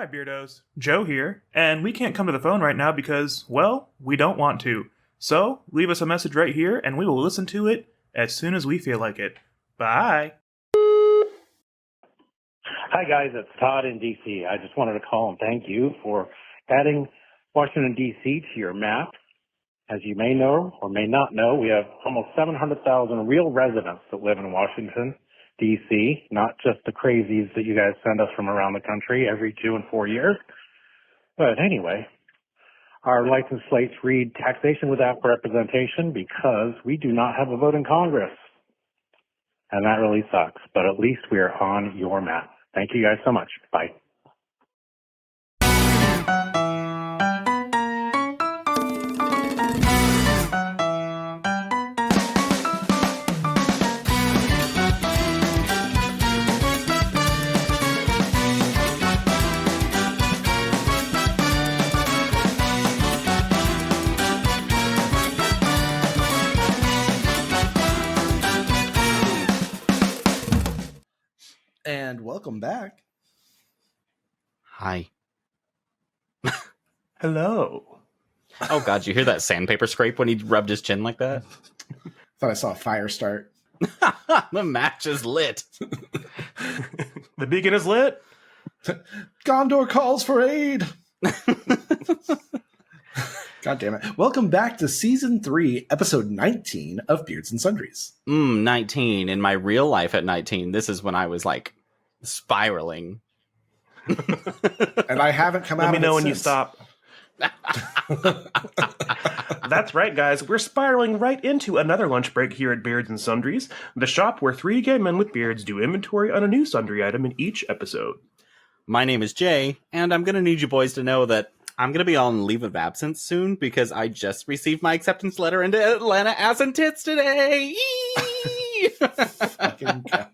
Hi, Beardos. Joe here, and we can't come to the phone right now because, well, we don't want to. So, leave us a message right here, and we will listen to it as soon as we feel like it. Bye. Hi, guys. It's Todd in D.C. I just wanted to call and thank you for adding Washington, D.C. to your map. As you may know or may not know, we have almost 700,000 real residents that live in Washington, D.C., not just the crazies that you guys send us from around the country every 2 and 4 years. But anyway, our license plates read taxation without representation because we do not have a vote in Congress. And that really sucks, but at least we are on your map. Thank you guys so much. Bye. And welcome back. Hi. Hello. Oh, God, you hear that sandpaper scrape when he rubbed his chin like that? Thought I saw a fire start. The match is lit. The beacon is lit. Gondor calls for aid. God damn it. Welcome back to Season 3, Episode 19 of Beards and Sundries. 19. In my real life at 19, this is when I was, like, spiraling. And I haven't come out of it Let me know when you since. stop. That's right, guys. We're spiraling right into another lunch break here at Beards and Sundries, the shop where three gay men with beards do inventory on a new sundry item in each episode. My name is Jay, and I'm going to need you boys to know that I'm going to be on leave of absence soon because I just received my acceptance letter into Atlanta Ass and Tits today. Fucking God.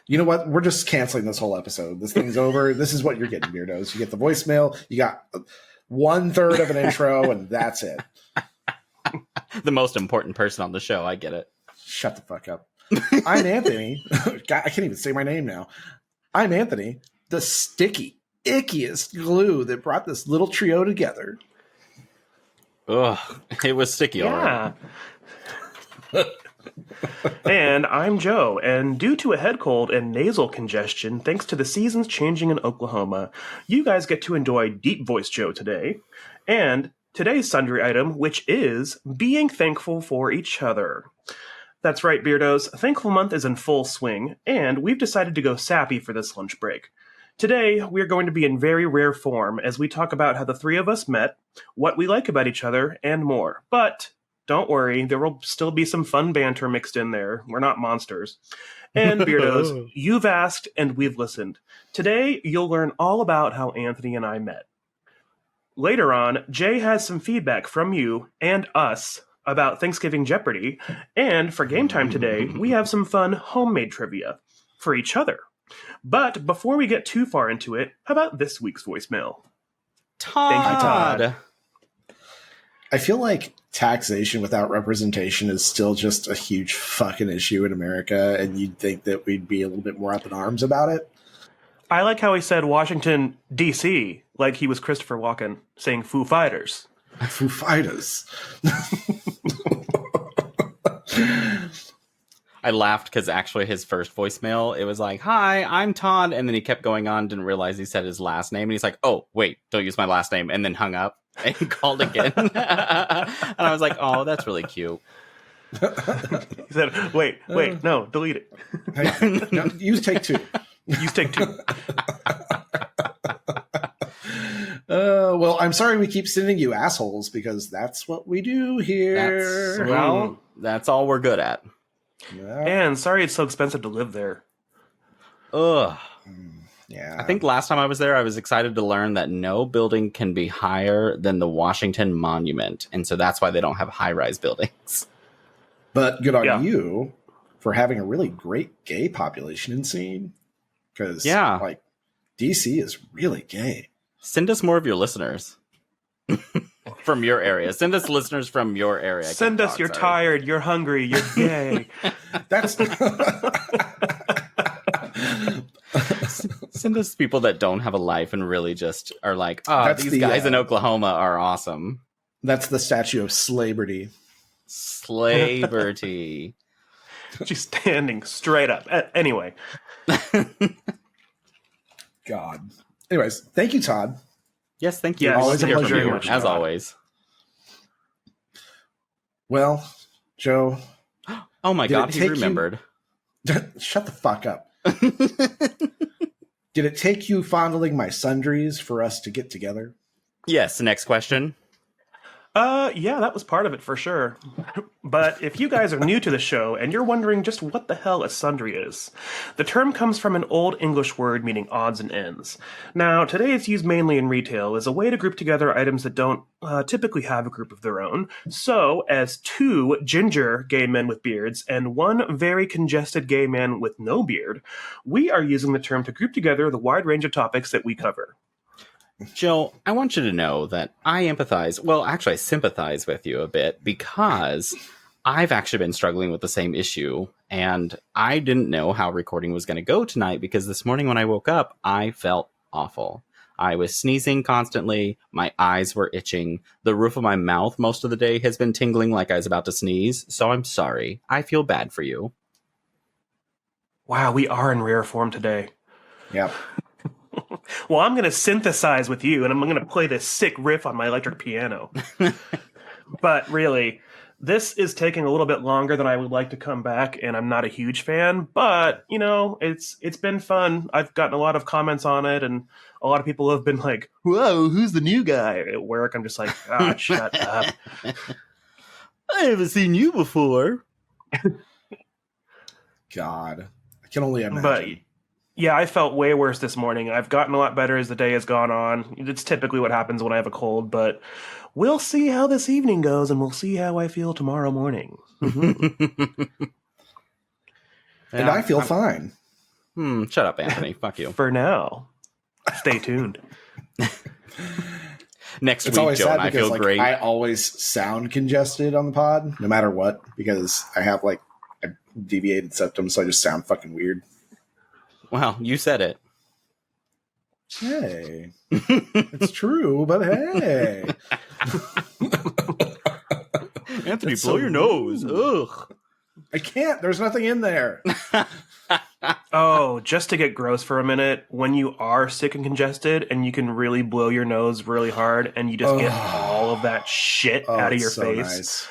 You know what? We're just canceling this whole episode. This thing's over. This is what you're getting, Beardos. You get the voicemail. You got 1/3 of an intro, and that's it. The most important person on the show. I get it. Shut the fuck up. I'm Anthony. God, I can't even say my name now. I'm Anthony, the sticky, ickiest glue that brought this little trio together. Ugh, it was sticky, all right. And I'm Joe, and due to a head cold and nasal congestion, thanks to the seasons changing in Oklahoma, you guys get to enjoy Deep Voice Joe today. And today's sundry item, which is being thankful for each other. That's right, Beardos. Thankful Month is in full swing, and we've decided to go sappy for this lunch break. Today, we're going to be in very rare form as we talk about how the three of us met, what we like about each other, and more. But don't worry, there will still be some fun banter mixed in there. We're not monsters. And Beardos, you've asked and we've listened. Today, you'll learn all about how Anthony and I met. Later on, Jay has some feedback from you and us about Thanksgiving Jeopardy, and for game time today, we have some fun homemade trivia for each other. But before we get too far into it, how about this week's voicemail? Todd. Thank you, Todd. I feel like taxation without representation is still just a huge fucking issue in America, and you'd think that we'd be a little bit more up in arms about it. I like how he said Washington, D.C., like he was Christopher Walken saying Foo Fighters. Foo Fighters. I laughed because actually his first voicemail, it was like, "Hi, I'm Todd," and then he kept going on, didn't realize he said his last name, and he's like, "Oh, wait, don't use my last name," and then hung up and called again. And I was like, "Oh, that's really cute." He said, wait, no, delete it. Hey, no, use take two. Use take two. Well, I'm sorry we keep sending you assholes because that's what we do here. That's all we're good at. Yeah. And sorry it's so expensive to live there. Ugh. Yeah. I think last time I was there, I was excited to learn that no building can be higher than the Washington Monument. And so that's why they don't have high-rise buildings. But good on you for having a really great gay population in scene. Because, like, DC is really gay. Send us more of your listeners. from your area. Send us listeners from your area. Send us, you're tired, you're hungry, you're gay. That's Send us people that don't have a life and really just are like, oh, That's these the, guys in Oklahoma are awesome. that's the statue of Slaberty. Slaberty. She's standing straight up. Anyway. God. Anyways, thank you, Todd. Yes, thank you. Yes, always a Hear from pleasure you, very much, as Todd. always. Well, Joe, Oh my Did God, it he take you- remembered. shut the fuck up. Did it take you fondling my sundries for us to get together? Yes, next question. Yeah, that was part of it for sure. But if you guys are new to the show and you're wondering just what the hell a sundry is, the term comes from an old English word meaning odds and ends. Now, today it's used mainly in retail as a way to group together items that don't typically have a group of their own. So, as 2 ginger gay men with beards and 1 very congested gay man with no beard, we are using the term to group together the wide range of topics that we cover. Joe, I want you to know that I empathize. Well, actually, I sympathize with you a bit because I've actually been struggling with the same issue. And I didn't know how recording was going to go tonight because this morning when I woke up, I felt awful. I was sneezing constantly. My eyes were itching. The roof of my mouth most of the day has been tingling like I was about to sneeze. So I'm sorry. I feel bad for you. Wow, we are in rare form today. Yep. Well, I'm going to synthesize with you, and I'm going to play this sick riff on my electric piano. But really, this is taking a little bit longer than I would like to come back, and I'm not a huge fan. But, you know, it's been fun. I've gotten a lot of comments on it, and a lot of people have been like, whoa, who's the new guy? At work, I'm just like, shut up. I haven't seen you before. God. I can only imagine. But yeah, I felt way worse this morning. I've gotten a lot better as the day has gone on. It's typically what happens when I have a cold, but we'll see how this evening goes, and we'll see how I feel tomorrow morning. And I feel fine. Shut up, Anthony. Fuck you. For now, stay tuned. Next It's week, always Joe sad and I because feel great. I always sound congested on the pod, no matter what, because I have a deviated septum, so I just sound fucking weird. Well, you said it. Hey, it's true, but hey, Anthony, That's blow so your nose. Ugh. I can't. There's nothing in there. Oh, just to get gross for a minute, when you are sick and congested and you can really blow your nose really hard and you just get all of that shit out of it's your so face. nice.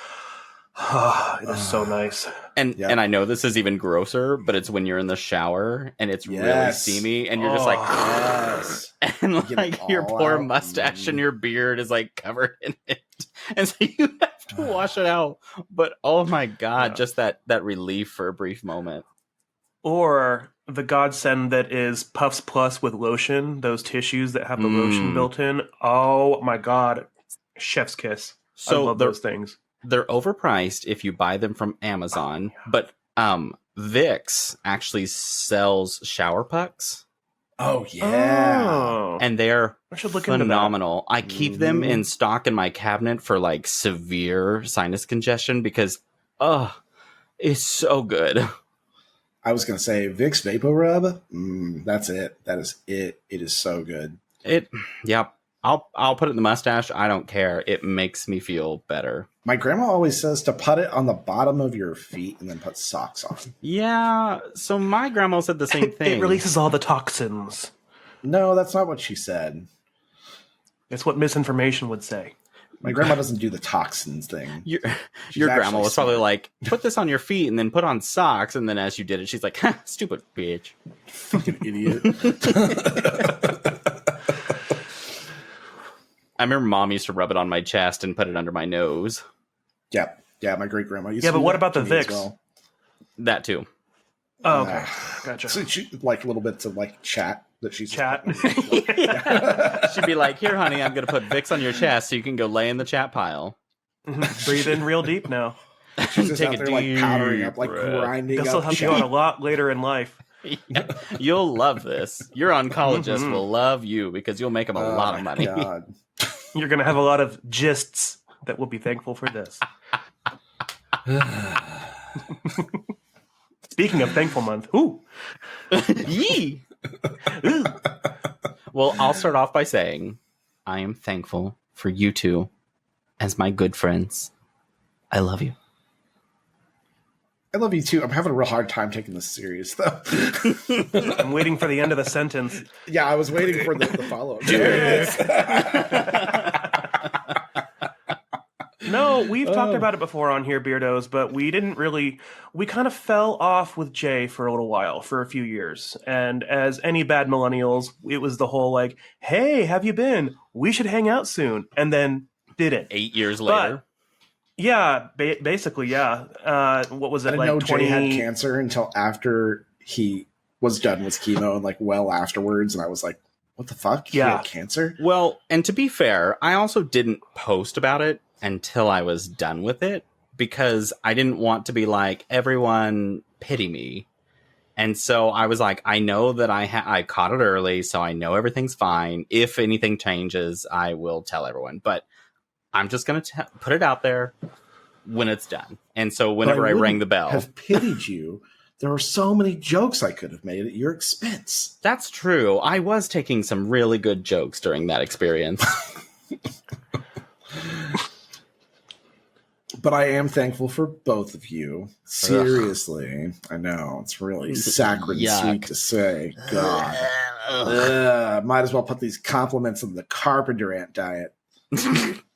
It is so nice. And Yeah. and I know this is even grosser, but it's when you're in the shower and it's really Yes. steamy and you're just like, Yes. and Get like it your all poor out. mustache and your beard is like covered in it. And so you have to wash it out. But oh my God, Yeah. just that relief for a brief moment. Or the godsend that is Puffs Plus with lotion, those tissues that have the lotion built in. Oh my God. Chef's kiss. I So love those things. they're overpriced if you buy them from Amazon, but Vicks actually sells shower pucks. Oh yeah. Oh. And they're I should look into that. phenomenal. I keep them in stock in my cabinet for like severe sinus congestion because it's so good. I was gonna say Vicks Vapor Rub. That's it. That is it. It is so good. Yep. I'll put it in the mustache. I don't care. It makes me feel better. My grandma always says to put it on the bottom of your feet and then put socks on. Yeah. So my grandma said the same thing. It releases all the toxins. No, that's not what she said. It's what misinformation would say. My grandma doesn't do the toxins thing. Your She's grandma actually was probably smart. like, put this on your feet and then put on socks. And then as you did it, she's like, ha, stupid bitch. Fucking idiot. I remember mom used to rub it on my chest and put it under my nose. Yeah, my great grandma used Yeah, to but do what that about to the me as Vicks? well. That too. Oh, okay. Gotcha. So she, like little bits of like chat that she's Chat. She'd be like, here, honey, I'm going to put Vicks on your chest so you can go lay in the chat pile. Breathe in real deep now. She's just Take out a there like powdering deep up, like breath. grinding This will up help you out a chat. lot later in life. Yeah, you'll love this. Your oncologist will love you because you'll make him a lot of my money. God. You're going to have a lot of gists that will be thankful for this. Speaking of thankful month, ooh. Yee! Ooh. Well, I'll start off by saying I am thankful for you two as my good friends. I love you. I love you too. I'm having a real hard time taking this serious, though. I'm waiting for the end of the sentence. Yeah, I was waiting for the follow-up. No, we've talked about it before on here, Beardos, but we kind of fell off with Jay for a little while, for a few years. And as any bad millennials, it was the whole like, hey, have you been? We should hang out soon. And then didn't. 8 years later. Yeah, basically, yeah. What was it, I didn't like know 20... Jay had cancer until after he was done with chemo and like well afterwards. And I was like, what the fuck? He had cancer? Well, and to be fair, I also didn't post about it until I was done with it because I didn't want to be like, everyone pity me. And so I was like, I know that I caught it early, so I know everything's fine. If anything changes, I will tell everyone. But I'm just going to put it out there when it's done. And so whenever I rang the bell... have pitied you. There were so many jokes I could have made at your expense. That's true. I was taking some really good jokes during that experience. But I am thankful for both of you. Seriously. I know. It's really saccharine sweet to say. God. Might as well put these compliments on the Carpenter Ant diet. Give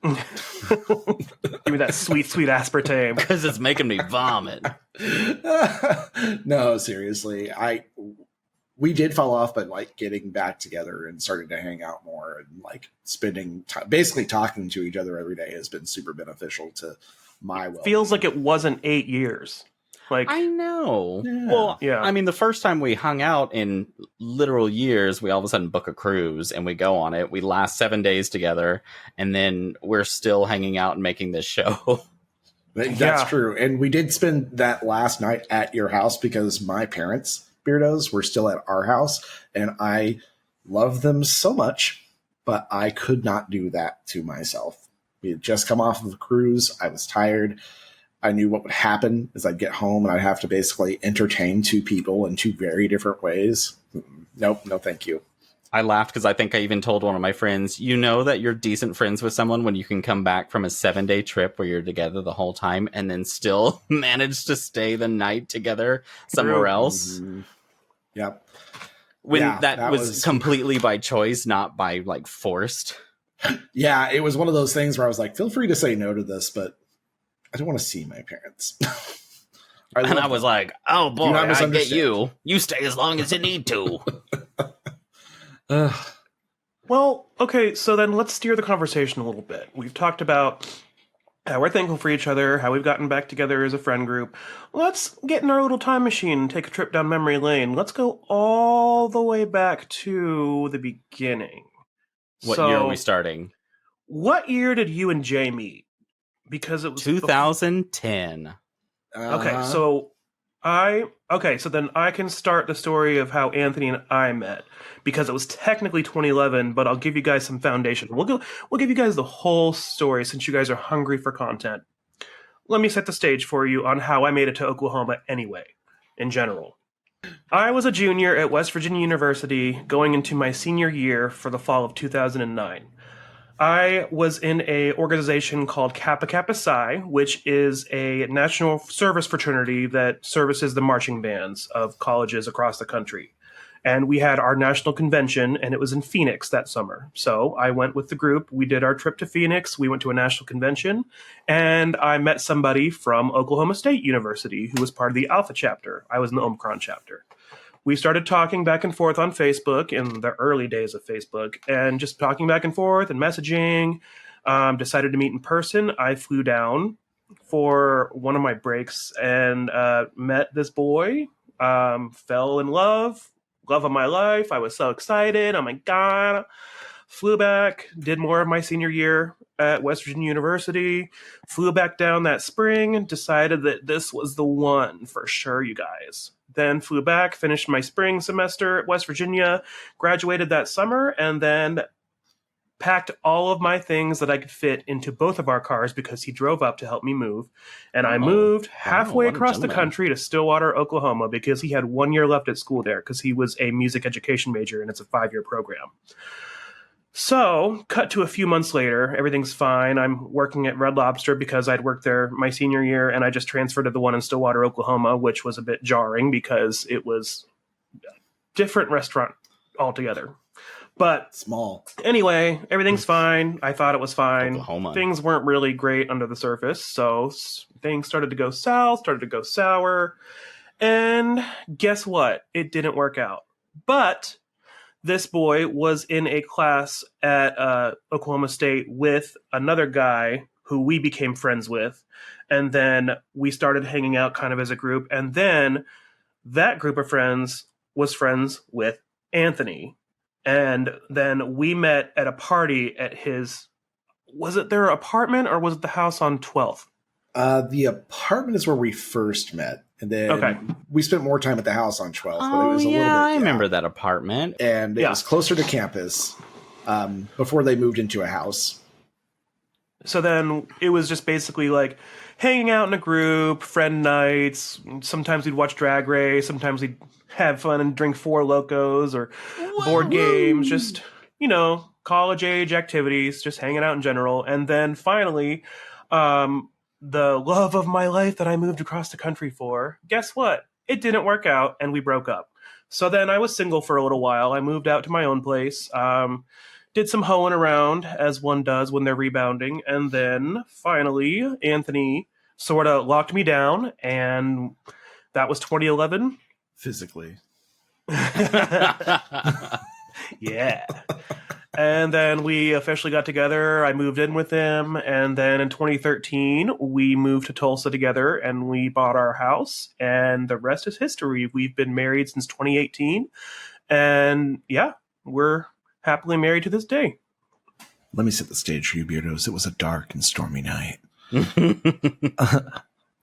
me that sweet, sweet aspartame. Because it's making me vomit. No, seriously. We did fall off, but like getting back together and starting to hang out more and like spending time, basically talking to each other every day has been super beneficial to my well. Feels like it wasn't 8 years. Like I know. Yeah. Well, yeah. I mean, the first time we hung out in literal years, we all of a sudden book a cruise and we go on it. We last 7 days together, and then we're still hanging out and making this show. That's true. And we did spend that last night at your house because my parents, Beardos, were still at our house, and I love them so much, but I could not do that to myself. We had just come off of a cruise. I was tired. I knew what would happen is I'd get home and I'd have to basically entertain two people in two very different ways. Nope, no thank you. I laughed because I think I even told one of my friends, you know that you're decent friends with someone when you can come back from a 7-day trip where you're together the whole time and then still manage to stay the night together somewhere else. Mm-hmm. Yep. When that was completely by choice, not by like forced. Yeah, it was one of those things where I was like, feel free to say no to this, but I don't want to see my parents. I was like, oh boy, I get you. You stay as long as you need to. Well, okay, so then let's steer the conversation a little bit. We've talked about how we're thankful for each other, how we've gotten back together as a friend group. Let's get in our little time machine and take a trip down memory lane. Let's go all the way back to the beginning. What year are we starting? What year did you and Jay meet? Because it was 2010. Okay, so then I can start the story of how Anthony and I met, because it was technically 2011, but I'll give you guys some foundation. We'll give you guys the whole story since you guys are hungry for content. Let me set the stage for you on how I made it to Oklahoma anyway, in general. I was a junior at West Virginia University going into my senior year for the fall of 2009. I was in an organization called Kappa Kappa Psi, which is a national service fraternity that services the marching bands of colleges across the country. And we had our national convention, and it was in Phoenix that summer. So I went with the group. We did our trip to Phoenix. We went to a national convention, and I met somebody from Oklahoma State University who was part of the Alpha chapter. I was in the Omicron chapter. We started talking back and forth on Facebook in the early days of Facebook, and just talking back and forth and messaging. Decided to meet in person. I flew down for one of my breaks and met this boy. Fell in love of my life. I was so excited. Oh my God. Flew back, did more of my senior year at West Virginia University. Flew back down that spring, decided that this was the one for sure, you guys. Then flew back, finished my spring semester at West Virginia, graduated that summer, and then packed all of my things that I could fit into both of our cars because he drove up to help me move. And I moved halfway what a across the gentleman. country to Stillwater, Oklahoma, because he had 1 year left at school there because he was a music education major and it's a 5-year program. So, cut to a few months later, everything's fine. I'm working at Red Lobster because I'd worked there my senior year, and I just transferred to the one in Stillwater, Oklahoma, which was a bit jarring because it was a different restaurant altogether. But Small. anyway, everything's fine. I thought it was fine. Oklahoma. Things weren't really great under the surface, so things started to go south, started to go sour, and guess what? It didn't work out. But this boy was in a class at Oklahoma State with another guy who we became friends with. And then we started hanging out kind of as a group. And then that group of friends was friends with Anthony. And then we met at a party at his, was it their apartment or was it the house on 12th? The apartment is where we first met. And then we spent more time at the house on 12th. But it was a little bit, I remember that apartment. And it was closer to campus before they moved into a house. So then it was just basically like hanging out in a group, friend nights. Sometimes we'd watch Drag Race. Sometimes we'd have fun and drink Four Locos or board games. Just, college age activities, just hanging out in general. And then finally, the love of my life that I moved across the country for, guess what? It didn't work out and we broke up. So then I was single for a little while. I moved out to my own place, did some hoeing around as one does when they're rebounding. And then finally, Anthony sort of locked me down, and that was 2011. Physically. Yeah. And then we officially got together. I moved in with him. And then in 2013, we moved to Tulsa together and we bought our house. And the rest is history. We've been married since 2018. And yeah, we're happily married to this day. Let me set the stage for you, beardos. It was a dark and stormy night.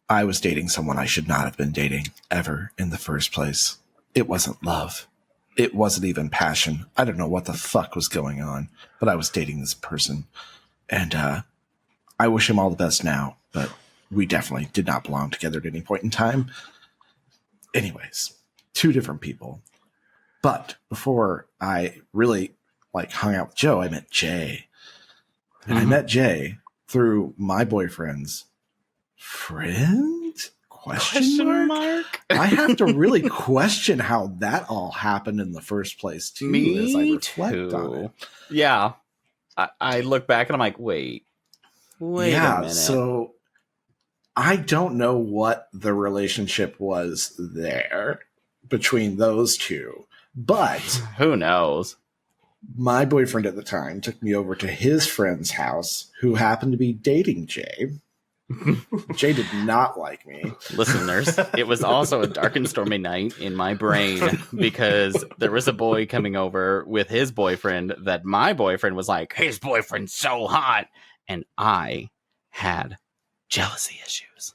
I was dating someone I should not have been dating ever in the first place. It wasn't love. It wasn't even passion. I don't know what the fuck was going on, but I was dating this person. And I wish him all the best now, but we definitely did not belong together at any point in time. Anyways, 2 different people. But before I really hung out with Joe, I met Jay. And I met Jay through my boyfriend's friend? Question mark? I have to really question how that all happened in the first place, too, as I reflect on it. Yeah. I look back and I'm like, wait a minute. So I don't know what the relationship was there between those two, but who knows? My boyfriend at the time took me over to his friend's house, who happened to be dating Jay. Jay did not like me. Listeners, it was also a dark and stormy night in my brain because there was a boy coming over with his boyfriend that my boyfriend was like, his boyfriend's so hot. And I had jealousy issues.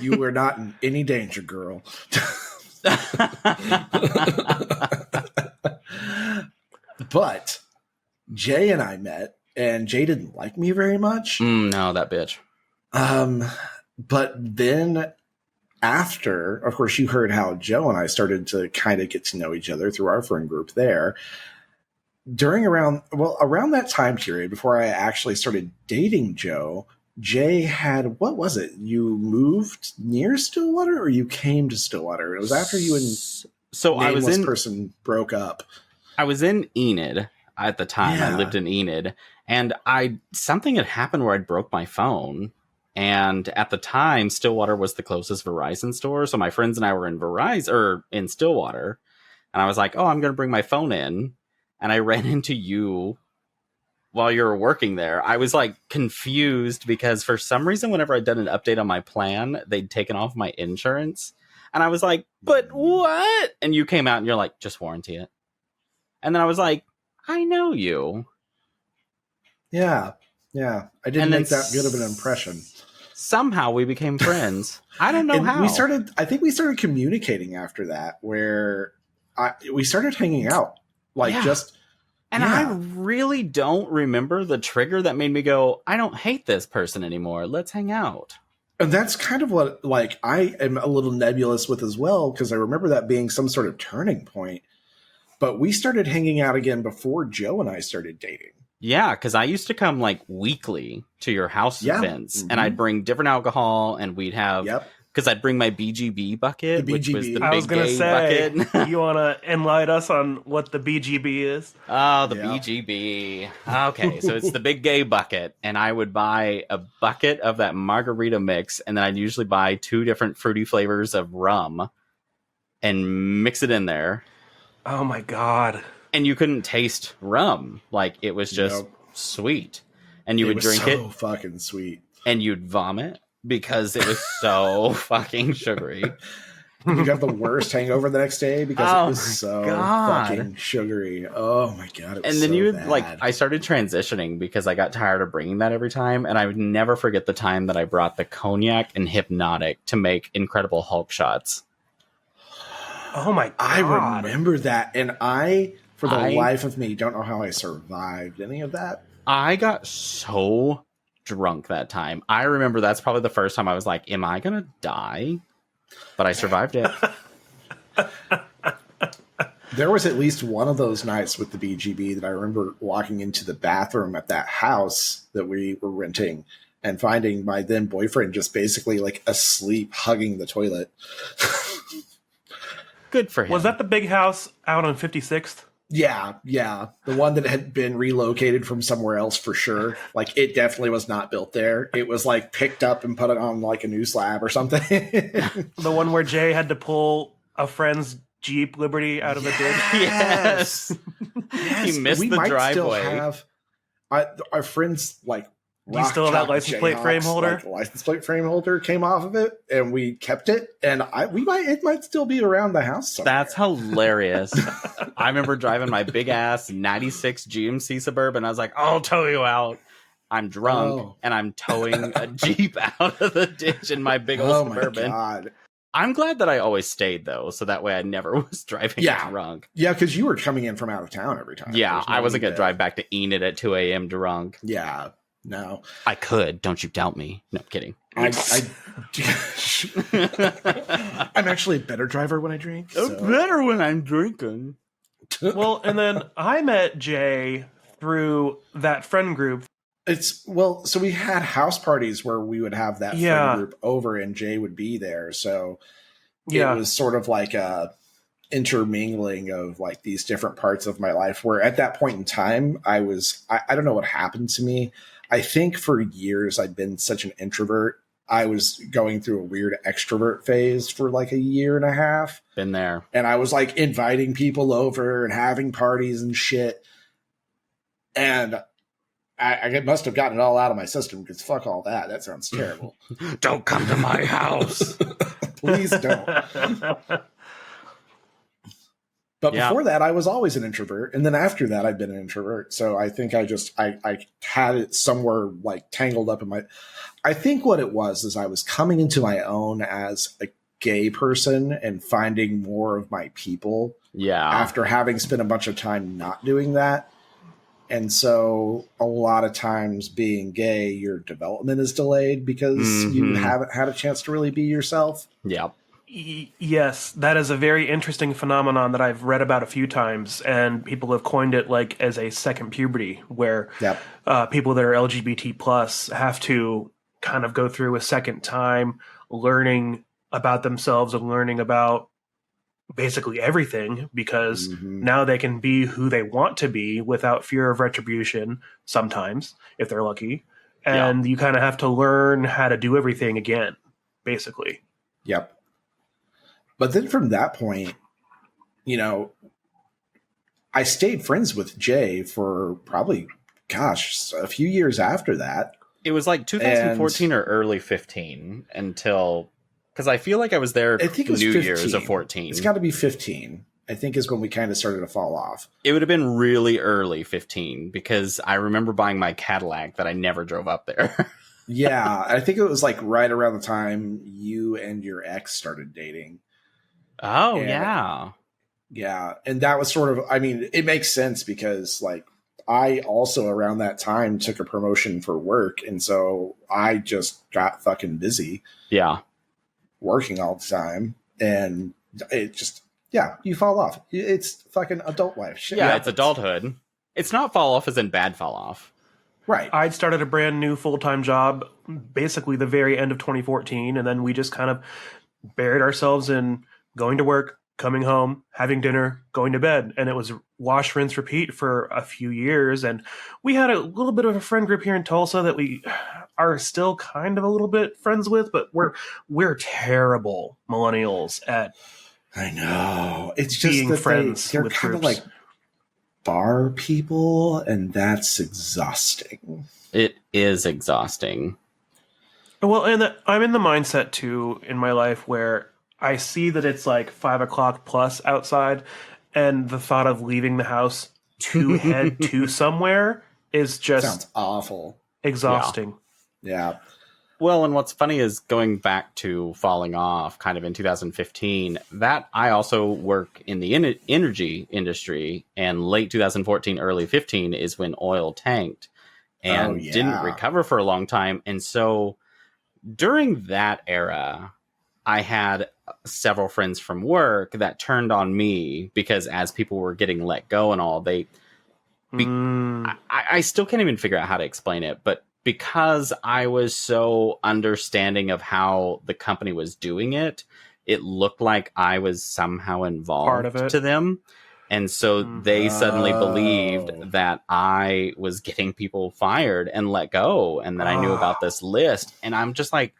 You were not in any danger, girl. But Jay and I met, and Jay didn't like me very much. No, that bitch. But then after, of course, you heard how Joe and I started to kind of get to know each other through our friend group there. Around that time period, before I actually started dating Joe, Jay had, what was it? You moved near Stillwater, or you came to Stillwater? It was after you and nameless person broke up. I was in Enid at the time. I lived in Enid, and something had happened where I broke my phone. And at the time, Stillwater was the closest Verizon store. So my friends and I were in Stillwater, and I was like, "Oh, I'm going to bring my phone in." And I ran into you while you were working there. I was confused because for some reason, whenever I'd done an update on my plan, they'd taken off my insurance. And I was like, but what? And you came out and you're like, just warranty it. And then I was like, I know you. Yeah. I didn't make that good of an impression. Somehow we became friends. I don't know how. I think we started communicating after that, where we started hanging out. Just And I really don't remember the trigger that made me go, I don't hate this person anymore. Let's hang out. And that's kind of what, like, I am a little nebulous with as well, because I remember that being some sort of turning point. But we started hanging out again before Joe and I started dating. Yeah, because I used to come like weekly to your house events, and I'd bring different alcohol, and we'd have, because I'd bring my BGB bucket, which was the big gay bucket. You want to enlighten us on what the BGB is? Oh, the BGB. Okay, so it's the big gay bucket, and I would buy a bucket of that margarita mix, and then I'd usually buy 2 different fruity flavors of rum and mix it in there. Oh my God. And you couldn't taste rum. Like, it was just sweet. And you would drink it. So fucking sweet. And you'd vomit because it was so fucking sugary. You got the worst hangover the next day because it was so fucking sugary. Oh my God. It was and then so you would, bad. like, I started transitioning because I got tired of bringing that every time. And I would never forget the time that I brought the cognac and Hypnotic to make Incredible Hulk shots. Oh my God. I remember that. And for the life of me, don't know how I survived any of that. I got so drunk that time. I remember that's probably the first time I was like, am I going to die? But I survived it. There was at least one of those nights with the BGB that I remember walking into the bathroom at that house that we were renting and finding my then boyfriend just basically like asleep, hugging the toilet. Good for him. Was that the big house out on 56th? Yeah. The one that had been relocated from somewhere else for sure. Like, it definitely was not built there. It was like picked up and put it on like a new slab or something. The one where Jay had to pull a friend's Jeep Liberty out of a ditch? Yes. He missed the driveway. Still have our friends like. Do you still have that license plate frame holder? Like, license plate frame holder came off of it, and we kept it. And it might still be around the house somewhere. That's hilarious. I remember driving my big ass '96 GMC Suburban. I was like, "I'll tow you out." I'm drunk and I'm towing a Jeep out of the ditch in my big old Suburban. My God. I'm glad that I always stayed though, so that way I never was driving drunk. Yeah, because you were coming in from out of town every time. Yeah, I wasn't gonna drive back to Enid at 2 a.m. drunk. Yeah. No, I could. Don't you doubt me? No, kidding. I'm actually a better driver when I drink. I'm better when I'm drinking. Well, and then I met Jay through that friend group. So we had house parties where we would have that friend group over and Jay would be there. So it was sort of like a intermingling of like these different parts of my life where at that point in time, I don't know what happened to me. I think for years I'd been such an introvert. I was going through a weird extrovert phase for like a year and a half. Been there. And I was like inviting people over and having parties and shit. And I must have gotten it all out of my system because fuck all that. That sounds terrible. Don't come to my house. Please don't. But before that, I was always an introvert. And then after that, I've been an introvert. So I think I had it somewhere like tangled up in my, I think what it was is I was coming into my own as a gay person and finding more of my people. Yeah. After having spent a bunch of time not doing that. And so a lot of times being gay, your development is delayed because you haven't had a chance to really be yourself. Yeah. Yes, that is a very interesting phenomenon that I've read about a few times, and people have coined it like as a second puberty, where people that are LGBT plus have to kind of go through a second time learning about themselves and learning about basically everything, because now they can be who they want to be without fear of retribution sometimes, if they're lucky. And you kind of have to learn how to do everything again, basically. Yep. But then from that point, I stayed friends with Jay for probably, a few years after that. It was like 2014 or early 15 until, because I feel like I was there I think it was New 15. Year's of 14. It's got to be 15, I think, is when we kind of started to fall off. It would have been really early 15 because I remember buying my Cadillac that I never drove up there. Yeah, I think it was like right around the time you and your ex started dating. Oh, yeah. Yeah, and that was sort of, I mean, it makes sense because like I also around that time took a promotion for work, and so I just got fucking busy. Yeah. Working all the time, and it just, yeah, you fall off. It's fucking adult life. Shit Yeah, happens. it's adulthood. It's not fall off as in bad fall off. Right. I'd started a brand new full-time job basically the very end of 2014, and then we just kind of buried ourselves in going to work, coming home, having dinner, going to bed, and it was wash, rinse, repeat for a few years. And we had a little bit of a friend group here in Tulsa that we are still kind of a little bit friends with, but we're terrible millennials at I know. It's just being that friends they're with kind of groups. like bar people, and that's exhausting. It is exhausting. Well, and I'm in the mindset too in my life where I see that it's like 5 o'clock plus outside, and the thought of leaving the house to head to somewhere is just Sounds awful. exhausting. Yeah. Well, and what's funny is going back to falling off kind of in 2015, that I also work in the energy industry, and late 2014, early 15 is when oil tanked and didn't recover for a long time. And so during that era, I had several friends from work that turned on me because as people were getting let go and all, I still can't even figure out how to explain it, but because I was so understanding of how the company was doing it, it looked like I was somehow involved Part of it. to them. And so they suddenly believed that I was getting people fired and let go, and that I knew about this list. And I'm just like,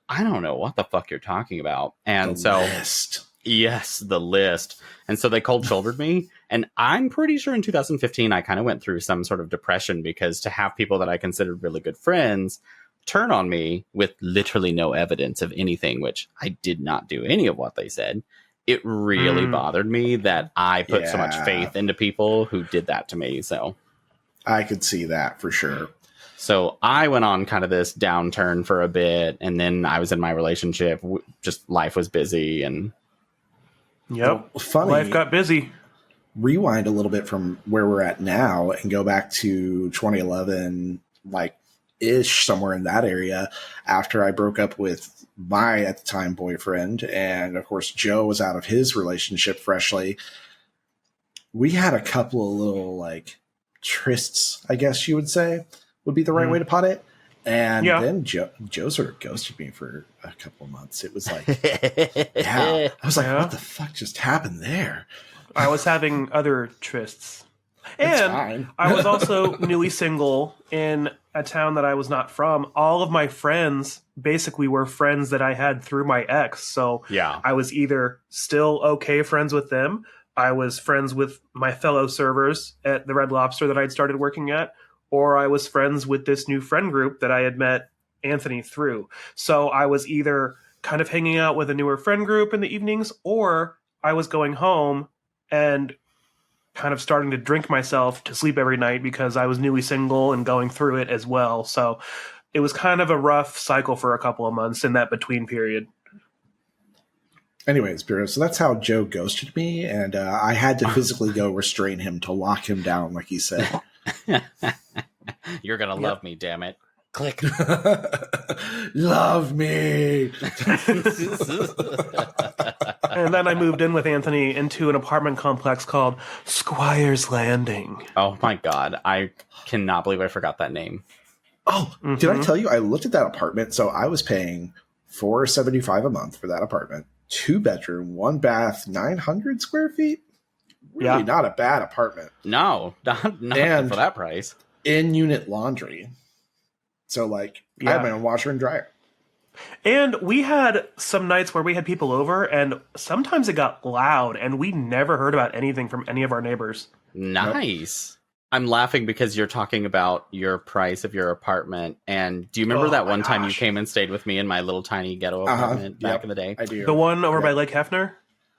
I don't know what the fuck you're talking about. And List. Yes, the list. And so they cold shouldered me. And I'm pretty sure in 2015, I kind of went through some sort of depression because to have people that I considered really good friends turn on me with literally no evidence of anything, which I did not do any of what they said. It really bothered me that I put so much faith into people who did that to me. So I could see that for sure. So I went on kind of this downturn for a bit, and then I was in my relationship. Just life was busy, and Yep. Funny. Life got busy. Rewind a little bit from where we're at now and go back to 2011, like ish, somewhere in that area, after I broke up with my at the time boyfriend, and of course Joe was out of his relationship freshly. We had a couple of little like trysts, I guess you would say would be the right way to put it. And then Joe sort of ghosted me for a couple of months. It was like, I was like, what the fuck just happened there? I was having other trysts. It's And fine. I was also newly single in a town that I was not from. All of my friends basically were friends that I had through my ex. So yeah, I was either still okay friends with them, I was friends with my fellow servers at the Red Lobster that I'd started working at, or I was friends with this new friend group that I had met Anthony through. So I was either kind of hanging out with a newer friend group in the evenings, or I was going home and kind of starting to drink myself to sleep every night because I was newly single and going through it as well. So it was kind of a rough cycle for a couple of months in that between period. Anyways, Bureau, so that's how Joe ghosted me, and I had to physically go restrain him to lock him down, like he said. You're gonna love me, damn it. Click. Love me. And then I moved in with Anthony into an apartment complex called Squire's Landing. Oh my god, I cannot believe I forgot that name. Oh, did I tell you I looked at that apartment? So I was paying $475 a month for that apartment. 2-bedroom, 1 bath, 900 square feet. Really not a bad apartment. No, not And for that price. In-unit laundry. So like I had my own washer and dryer. And we had some nights where we had people over, and sometimes it got loud, and we never heard about anything from any of our neighbors. Nice. Nope. I'm laughing because you're talking about your price of your apartment. And do you remember that one time you came and stayed with me in my little tiny ghetto apartment back in the day? I do. The one over by Lake Hefner?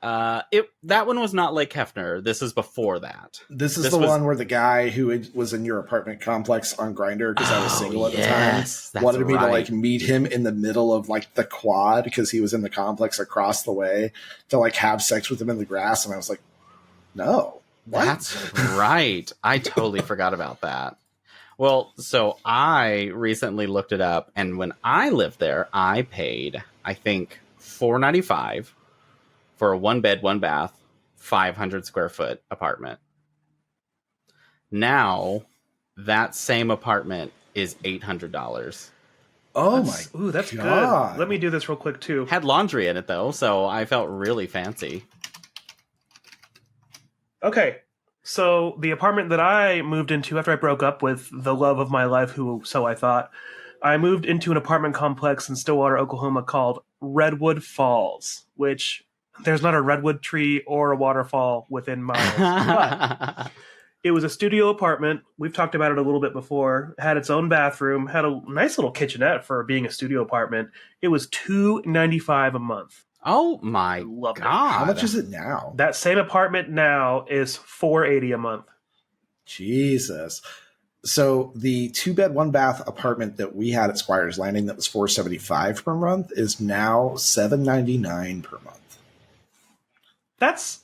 That one was not Lake Hefner. This is before that. This the one where the guy who was in your apartment complex on Grindr, because I was single at the time, wanted me to like meet him in the middle of like the quad because he was in the complex across the way to like have sex with him in the grass, and I was like, no, what? That's right. I totally forgot about that. Well, so I recently looked it up, and when I lived there, I paid, I think, $495 for a 1-bed, 1-bath, 500 square foot apartment. Now, that same apartment is $800. That's God. Good. Let me do this real quick too. Had laundry in it though, so I felt really fancy. Okay, so the apartment that I moved into after I broke up with the love of my life, so I thought, I moved into an apartment complex in Stillwater, Oklahoma called Redwood Falls, which there's not a redwood tree or a waterfall within miles. But it was a studio apartment. We've talked about it a little bit before. It had its own bathroom, had a nice little kitchenette for being a studio apartment. It was $295 a month. Oh my God. How much is it now? That same apartment now is $480 a month. Jesus. So the 2-bed, 1-bath apartment that we had at Squires Landing that was $475 per month is now $799 per month. That's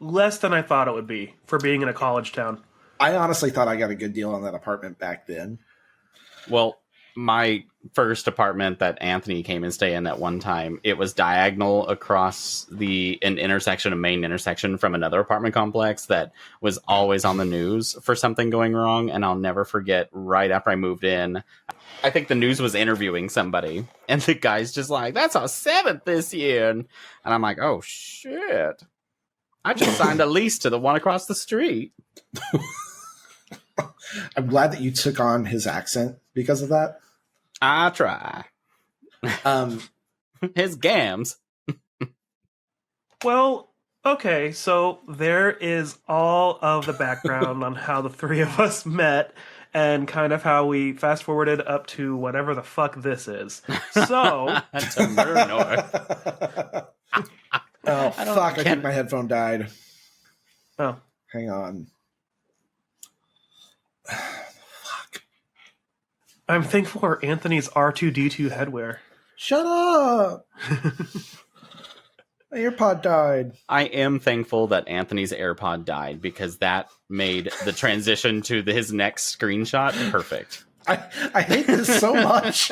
less than I thought it would be for being in a college town. I honestly thought I got a good deal on that apartment back then. Well, my first apartment that Anthony came and stayed in at one time, it was diagonal across an intersection, a main intersection from another apartment complex that was always on the news for something going wrong. And I'll never forget, right after I moved in, I think the news was interviewing somebody, and the guy's just like, "That's our 7th this year." And I'm like, "Oh shit. I just signed a lease to the one across the street." I'm glad that you took on his accent because of that. I try. His gams. Well, okay, so there is all of the background on how the three of us met and kind of how we fast forwarded up to whatever the fuck this is. So, to Murder North. Oh, fuck, I think my headphone died. Oh. Hang on. I'm thankful for Anthony's R2-D2 headwear. Shut up! My AirPod died. I am thankful that Anthony's AirPod died because that made the transition to his next screenshot perfect. I hate this so much.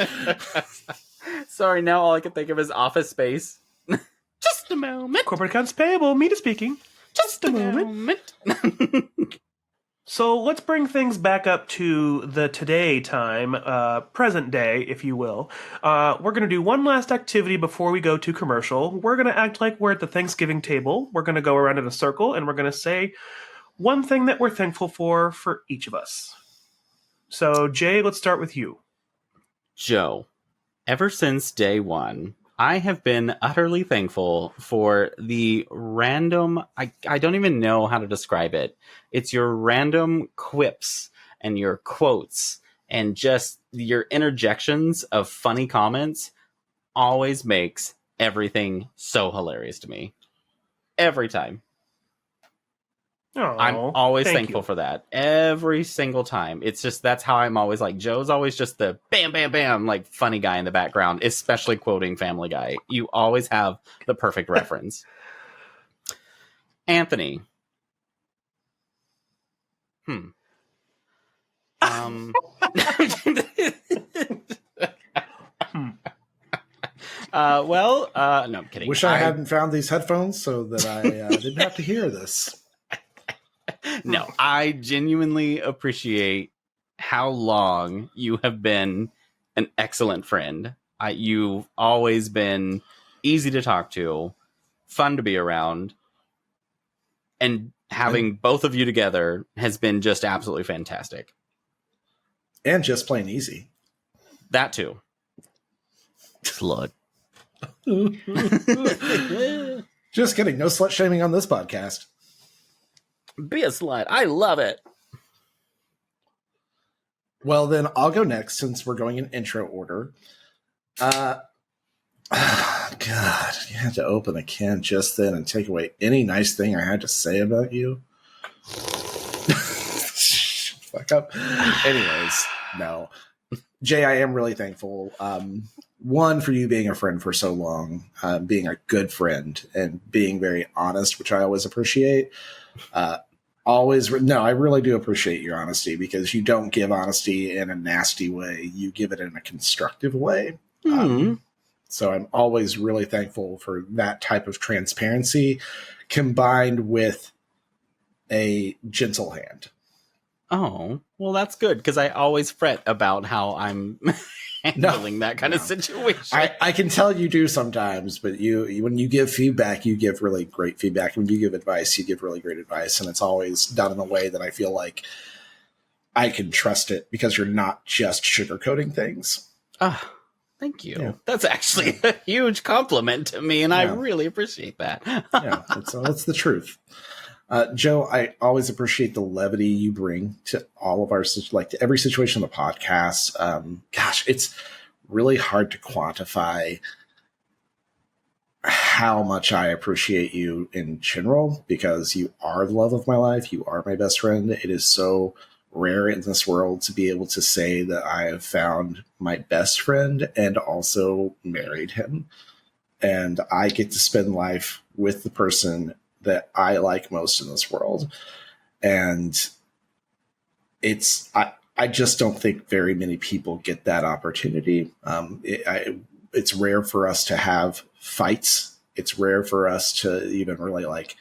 Sorry, now all I can think of is Office Space. Just a moment. Corporate accounts payable, Mita speaking. Just a moment. So let's bring things back up to the today time, present day, if you will. We're going to do one last activity before we go to commercial. We're going to act like we're at the Thanksgiving table. We're going to go around in a circle, and we're going to say one thing that we're thankful for each of us. So, Jay, let's start with you. Joe, ever since day one, I have been utterly thankful for the random, I don't even know how to describe it. It's your random quips and your quotes and just your interjections of funny comments always makes everything so hilarious to me. Every time. Oh, I'm always thankful for that. Every single time. It's just, that's how I'm always like, Joe's always just the bam, bam, bam, like funny guy in the background, especially quoting Family Guy. You always have the perfect reference. Anthony. No, I'm kidding. Wish I hadn't found these headphones so that I didn't have to hear this. No, I genuinely appreciate how long you have been an excellent friend. You've always been easy to talk to, fun to be around, and having both of you together has been just absolutely fantastic. And just plain easy. That too. Slut. Just kidding. No slut shaming on this podcast. Be a slut. I love it. Well, then I'll go next since we're going in intro order. God, you had to open the can just then and take away any nice thing I had to say about you. Fuck up. Anyways, no. Jay, I am really thankful. One, for you being a friend for so long, being a good friend, and being very honest, which I always appreciate. I really do appreciate your honesty, because you don't give honesty in a nasty way. You give it in a constructive way. So I'm always really thankful for that type of transparency combined with a gentle hand. Oh, well, that's good, because I always fret about how I'm handling that kind of situation. I can tell you do sometimes, but when you give feedback, you give really great feedback. When you give advice, you give really great advice. And it's always done in a way that I feel like I can trust it, because you're not just sugarcoating things. Thank you. Yeah. That's actually a huge compliment to me, and I really appreciate that. Yeah, that's the truth. Joe, I always appreciate the levity you bring to all of our, like, to every situation on the podcast. Gosh, it's really hard to quantify how much I appreciate you in general, because you are the love of my life. You are my best friend. It is so rare in this world to be able to say that I have found my best friend and also married him. And I get to spend life with the person that I like most in this world. And I just don't think very many people get that opportunity. It's rare for us to have fights. It's rare for us to even really like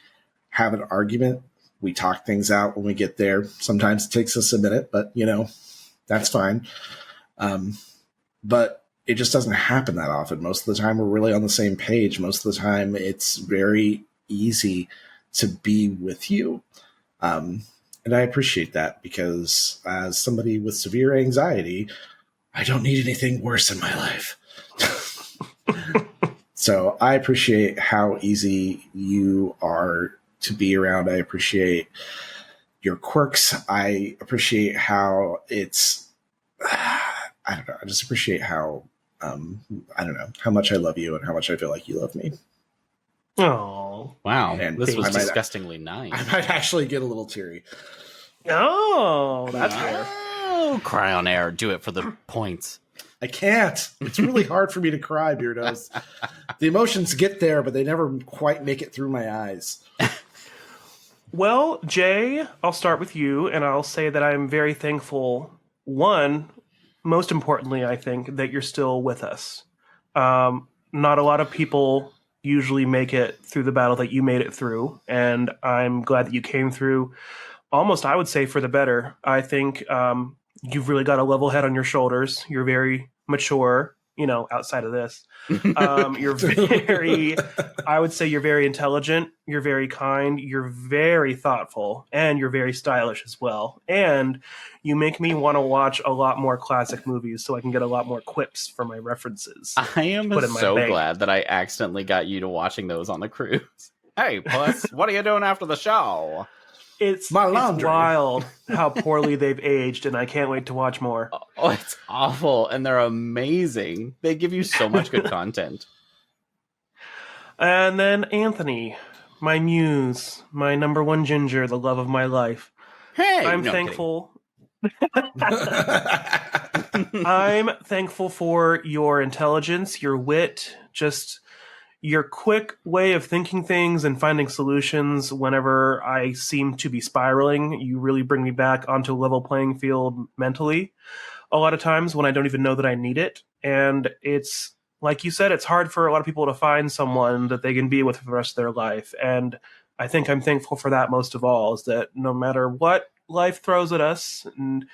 have an argument. We talk things out when we get there. Sometimes it takes us a minute, but that's fine. But it just doesn't happen that often. Most of the time we're really on the same page. Most of the time it's very easy to be with you. And I appreciate that, because as somebody with severe anxiety, I don't need anything worse in my life. So I appreciate how easy you are to be around. I appreciate your quirks. I appreciate how it's, I don't know. I just appreciate how, how much I love you and how much I feel like you love me. Oh, wow. And this was disgustingly nice. I might actually get a little teary. Oh, that's fair. Oh, cry on air. Do it for the points. I can't. It's really hard for me to cry, Beardos. The emotions get there, but they never quite make it through my eyes. Well, Jay, I'll start with you, and I'll say that I'm very thankful. One, most importantly, I think, that you're still with us. Not a lot of people usually make it through the battle that you made it through, and I'm glad that you came through almost, I would say, for the better. I think you've really got a level head on your shoulders. You're very mature, outside of this. You're very, I would say you're very intelligent, you're very kind, you're very thoughtful, and you're very stylish as well. And you make me want to watch a lot more classic movies so I can get a lot more quips for my references. I am so glad that I accidentally got you to watching those on the cruise. Hey, Puss, what are you doing after the show? It's wild how poorly they've aged, and I can't wait to watch more. Oh, it's awful, and they're amazing. They give you so much good content. And then Anthony, my muse, my number one ginger, the love of my life. Hey, I'm thankful. I'm thankful for your intelligence, your wit, just your quick way of thinking things and finding solutions whenever I seem to be spiraling. You really bring me back onto a level playing field mentally a lot of times when I don't even know that I need it. And it's, like you said, it's hard for a lot of people to find someone that they can be with for the rest of their life. And I think I'm thankful for that most of all, is that no matter what life throws at us and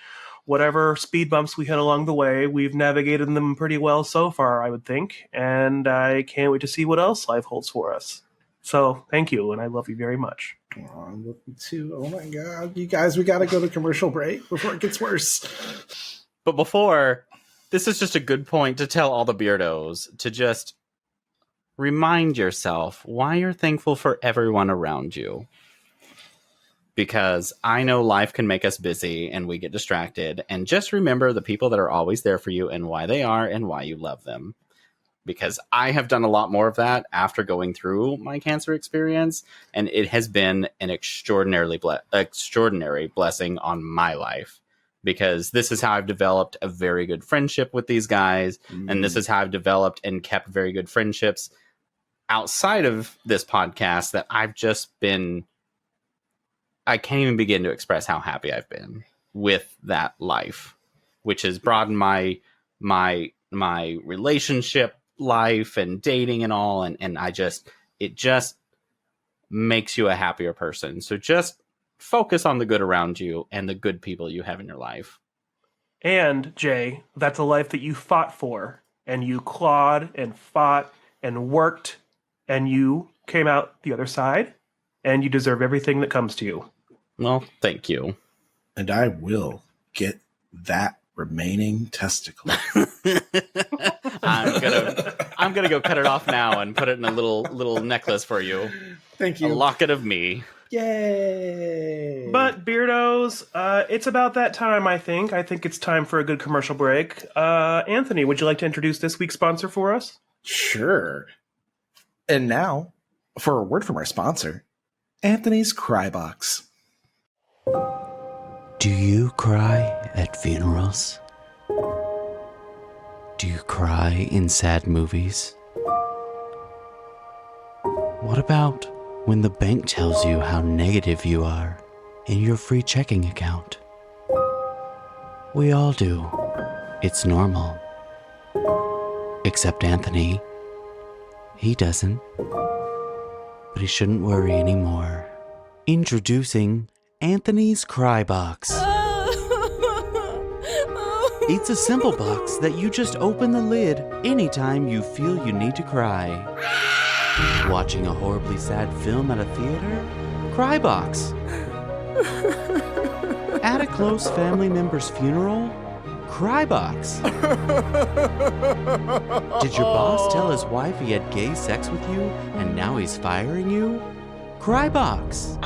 whatever speed bumps we hit along the way, we've navigated them pretty well so far, I would think. And I can't wait to see what else life holds for us. So thank you, and I love you very much. Oh, I love you too. Oh my God. You guys, we got to go to commercial break before it gets worse. But before, this is just a good point to tell all the beardos to just remind yourself why you're thankful for everyone around you. Because I know life can make us busy and we get distracted. And just remember the people that are always there for you and why they are and why you love them. because I have done a lot more of that after going through my cancer experience, and it has been an extraordinary blessing on my life, because this is how I've developed a very good friendship with these guys, and this is how I've developed and kept very good friendships outside of this podcast that I've just been... I can't even begin to express how happy I've been with that life, which has broadened my relationship life and dating and all. And it just makes you a happier person. So just focus on the good around you and the good people you have in your life. And, Jay, that's a life that you fought for, and you clawed and fought and worked, and you came out the other side, and you deserve everything that comes to you. Well, thank you. And I will get that remaining testicle. I'm gonna go cut it off now and put it in a little necklace for you. Thank you. A locket of me. Yay! But, Beardos, it's about that time, I think. I think it's time for a good commercial break. Anthony, would you like to introduce this week's sponsor for us? Sure. And now, for a word from our sponsor, Anthony's Crybox. Do you cry at funerals? Do you cry in sad movies? What about when the bank tells you how negative you are in your free checking account? We all do. It's normal. Except Anthony. He doesn't. But he shouldn't worry anymore. Introducing Anthony's Crybox. It's a simple box that you just open the lid anytime you feel you need to cry. Watching a horribly sad film at a theater? Crybox. At a close family member's funeral? Crybox. Did your boss tell his wife he had gay sex with you and now he's firing you? Crybox.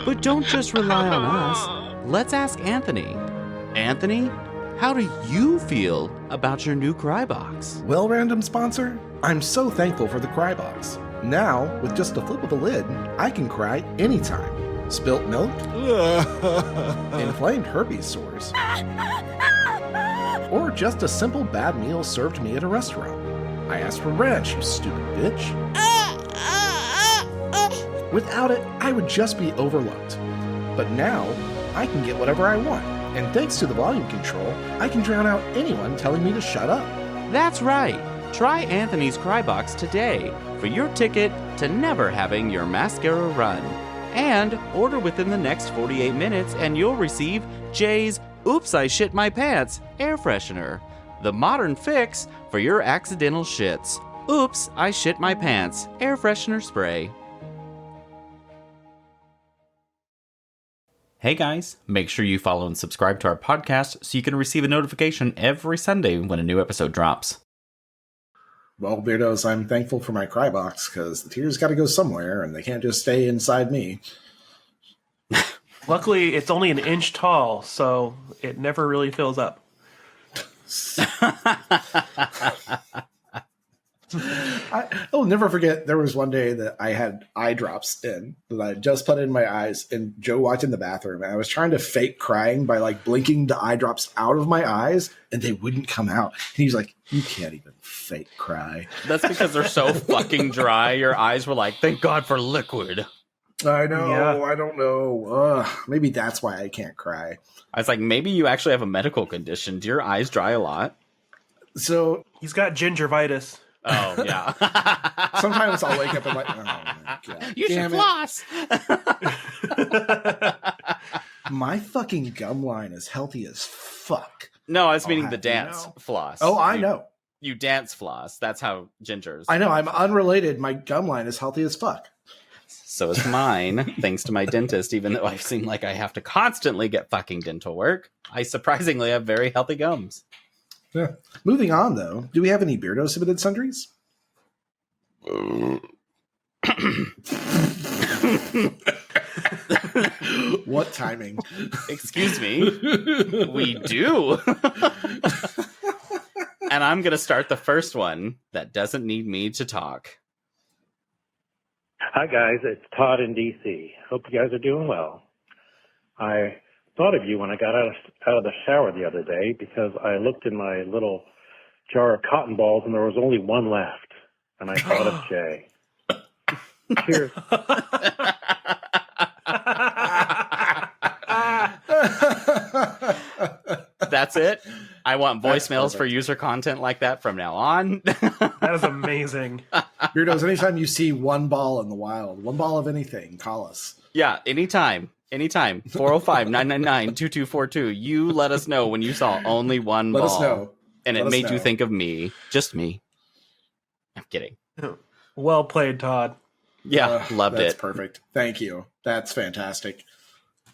But don't just rely on us. Let's ask Anthony. Anthony, how do you feel about your new Crybox? Well, random sponsor, I'm so thankful for the Crybox. Now, with just a flip of the lid, I can cry anytime. Spilt milk, inflamed herpes sores, or just a simple bad meal served me at a restaurant. I asked for ranch, you stupid bitch. Without it, I would just be overlooked. But now, I can get whatever I want. And thanks to the volume control, I can drown out anyone telling me to shut up. That's right. Try Anthony's Crybox today for your ticket to never having your mascara run. And order within the next 48 minutes and you'll receive Jay's Oops, I Shit My Pants air freshener. The modern fix for your accidental shits. Oops, I Shit My Pants air freshener spray. Hey guys, make sure you follow and subscribe to our podcast so you can receive a notification every Sunday when a new episode drops. Well, Beardos, I'm thankful for my Crybox, because the tears got to go somewhere, and they can't just stay inside me. Luckily, it's only an inch tall, so it never really fills up. I'll never forget, there was one day that I had eye drops in that I just put in my eyes, and Joe walked in the bathroom, and I was trying to fake crying by like blinking the eye drops out of my eyes, and they wouldn't come out. And he's like, "You can't even fake cry." That's because they're so fucking dry. Your eyes were like, thank God for liquid. I know. Yeah. I don't know. Maybe that's why I can't cry. I was like, maybe you actually have a medical condition. Do your eyes dry a lot? So He's got gingivitis. Oh, yeah. sometimes I'll wake up and like, oh my God. You should damn it. floss. My fucking gum line is healthy as fuck. No, I was I'll meaning have the you dance know. floss. Oh, I know. You dance floss. That's how gingers. I know. I'm unrelated. My gum line is healthy as fuck. So is mine, thanks to my dentist, even though I seem like I have to constantly get fucking dental work. I surprisingly have very healthy gums. Yeah. Moving on, though, do we have any Beardo submitted sundries? What timing? Excuse me. We do. And I'm going to start the first one that doesn't need me to talk. Hi, guys. It's Todd in D.C. Hope you guys are doing well. I thought of you when I got out of the shower the other day because I looked in my little jar of cotton balls and there was only one left. And I thought of Jay. Cheers. That's it. I want voicemails for user content like that from now on. That is amazing. Beardos, anytime you see one ball in the wild, one ball of anything, call us. Yeah, anytime. 405-999-2242. You let us know when you saw only one ball. Let us know. And it made you think of me. Just me. I'm kidding. Well played, Todd. Yeah, loved that's it. Perfect. Thank you. That's fantastic.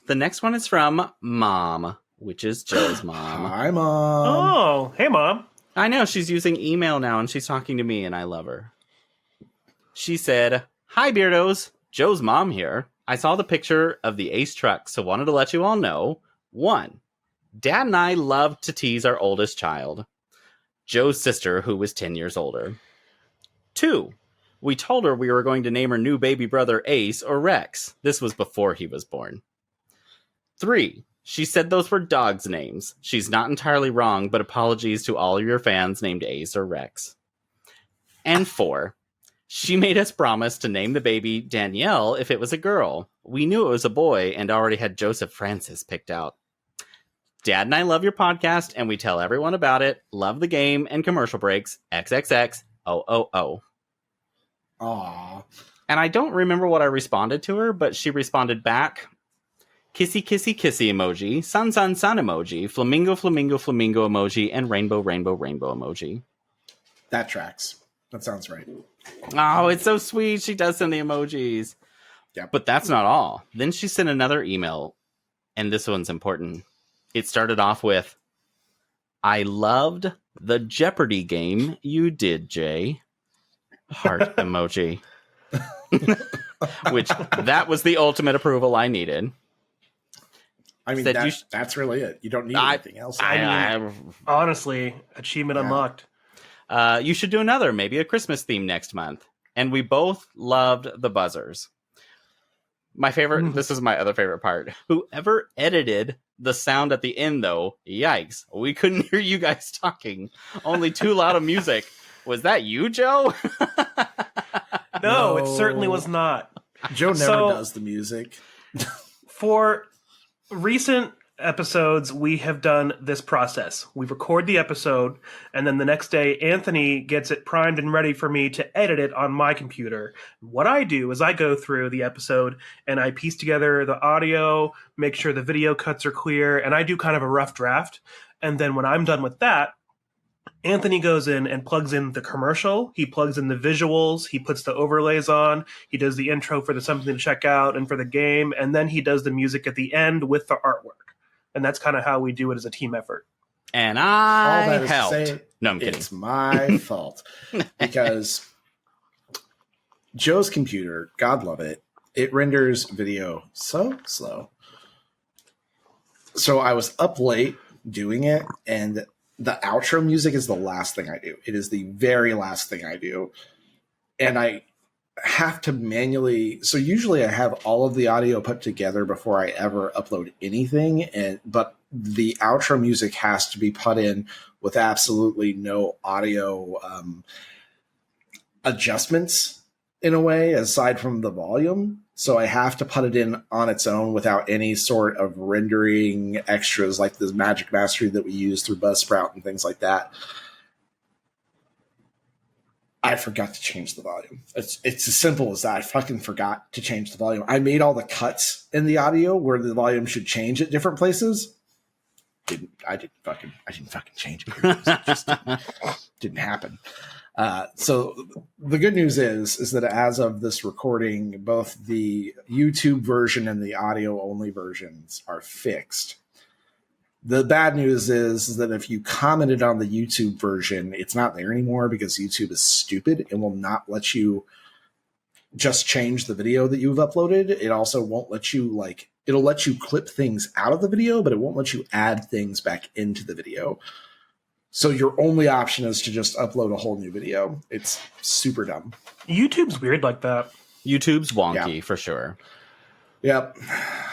The next one is from Mom, which is Joe's mom. Hi, Mom. Oh, hey, Mom. I know, she's using email now, and she's talking to me, and I love her. She said, "Hi, Beardos. Joe's mom here. I saw the picture of the Ace truck, so wanted to let you all know. 1, Dad and I love to tease our oldest child, Joe's sister, who was 10 years older. 2, we told her we were going to name her new baby brother Ace or Rex. This was before he was born. 3, she said those were dogs' names. She's not entirely wrong, but apologies to all of your fans named Ace or Rex. And 4, she made us promise to name the baby Danielle if it was a girl. We knew it was a boy and already had Joseph Francis picked out. Dad and I love your podcast, and we tell everyone about it. Love the game and commercial breaks. XXX. OOO." Aw. And I don't remember what I responded to her, but she responded back, "Kissy, kissy, kissy emoji, sun, sun, sun emoji, flamingo, flamingo, flamingo emoji, and rainbow, rainbow, rainbow emoji." That tracks. That sounds right. Oh, it's so sweet. She does send the emojis. Yep. But that's not all. Then she sent another email, and this one's important. It started off with, "I loved the Jeopardy game you did, Jay." Heart emoji. Which, that was the ultimate approval I needed. I mean, that's really it. You don't need anything else. Honestly, achievement unlocked. You should do another, maybe a Christmas theme next month. And we both loved the buzzers. My favorite, this is my other favorite part. Whoever edited the sound at the end, though, yikes, we couldn't hear you guys talking. Only too loud of music. Was that you, Joe? No, it certainly was not. Joe never does the music. For recent episodes, we have done this process. We record the episode, and then the next day, Anthony gets it primed and ready for me to edit it on my computer. What I do is I go through the episode, and I piece together the audio, make sure the video cuts are clear, and I do kind of a rough draft. And then when I'm done with that, Anthony goes in and plugs in the commercial. He plugs in the visuals. He puts the overlays on. He does the intro for the something to check out and for the game. And then he does the music at the end with the artwork. And that's kind of how we do it as a team effort. And I helped. Say, no, I'm kidding. It's my fault. Because Joe's computer, God love it, it renders video so slow. So I was up late doing it, and the outro music is the last thing I do. It is the very last thing I do. And I have to manually, so usually I have all of the audio put together before I ever upload anything. But the outro music has to be put in with absolutely no audio adjustments in a way, aside from the volume. So I have to put it in on its own without any sort of rendering extras like the Magic Mastery that we use through Buzzsprout and things like that. I forgot to change the volume. It's as simple as that. I fucking forgot to change the volume. I made all the cuts in the audio where the volume should change at different places. I didn't fucking change it. It just didn't happen. So the good news is that as of this recording, both the YouTube version and the audio only versions are fixed. The bad news is that if you commented on the YouTube version, it's not there anymore because YouTube is stupid and will not let you just change the video that you've uploaded. It also won't let you it'll let you clip things out of the video, but it won't let you add things back into the video. So your only option is to just upload a whole new video. It's super dumb. YouTube's weird like that. YouTube's wonky for sure. Yep.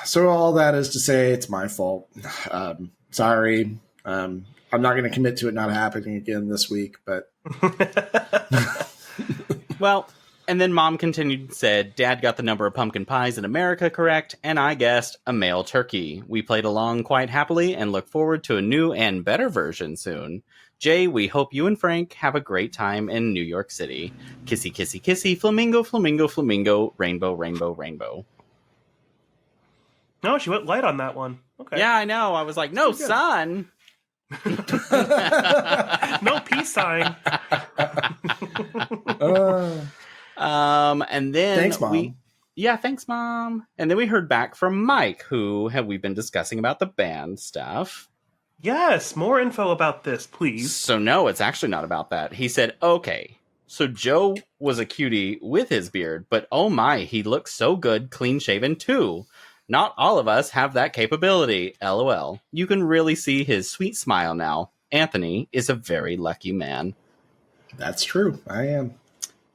So all that is to say, it's my fault. Sorry. I'm not going to commit to it not happening again this week, but Well, and then Mom continued and said, Dad got the number of pumpkin pies in America correct, and I guessed a male turkey. We played along quite happily and look forward to a new and better version soon. Jay, we hope you and Frank have a great time in New York City. Kissy, kissy, kissy, flamingo, flamingo, flamingo, rainbow, rainbow, rainbow. No, she went light on that one. Okay. Yeah, I know. I was like, no, son. No peace sign. And then thanks, Mom. Thanks, Mom. And then we heard back from Mike, who we've been discussing about the band stuff. Yes, more info about this, please. So no, it's actually not about that. He said, okay, so Joe was a cutie with his beard, but oh my, he looks so good clean shaven too. Not all of us have that capability, LOL. You can really see his sweet smile now. Anthony is a very lucky man. That's true. I am.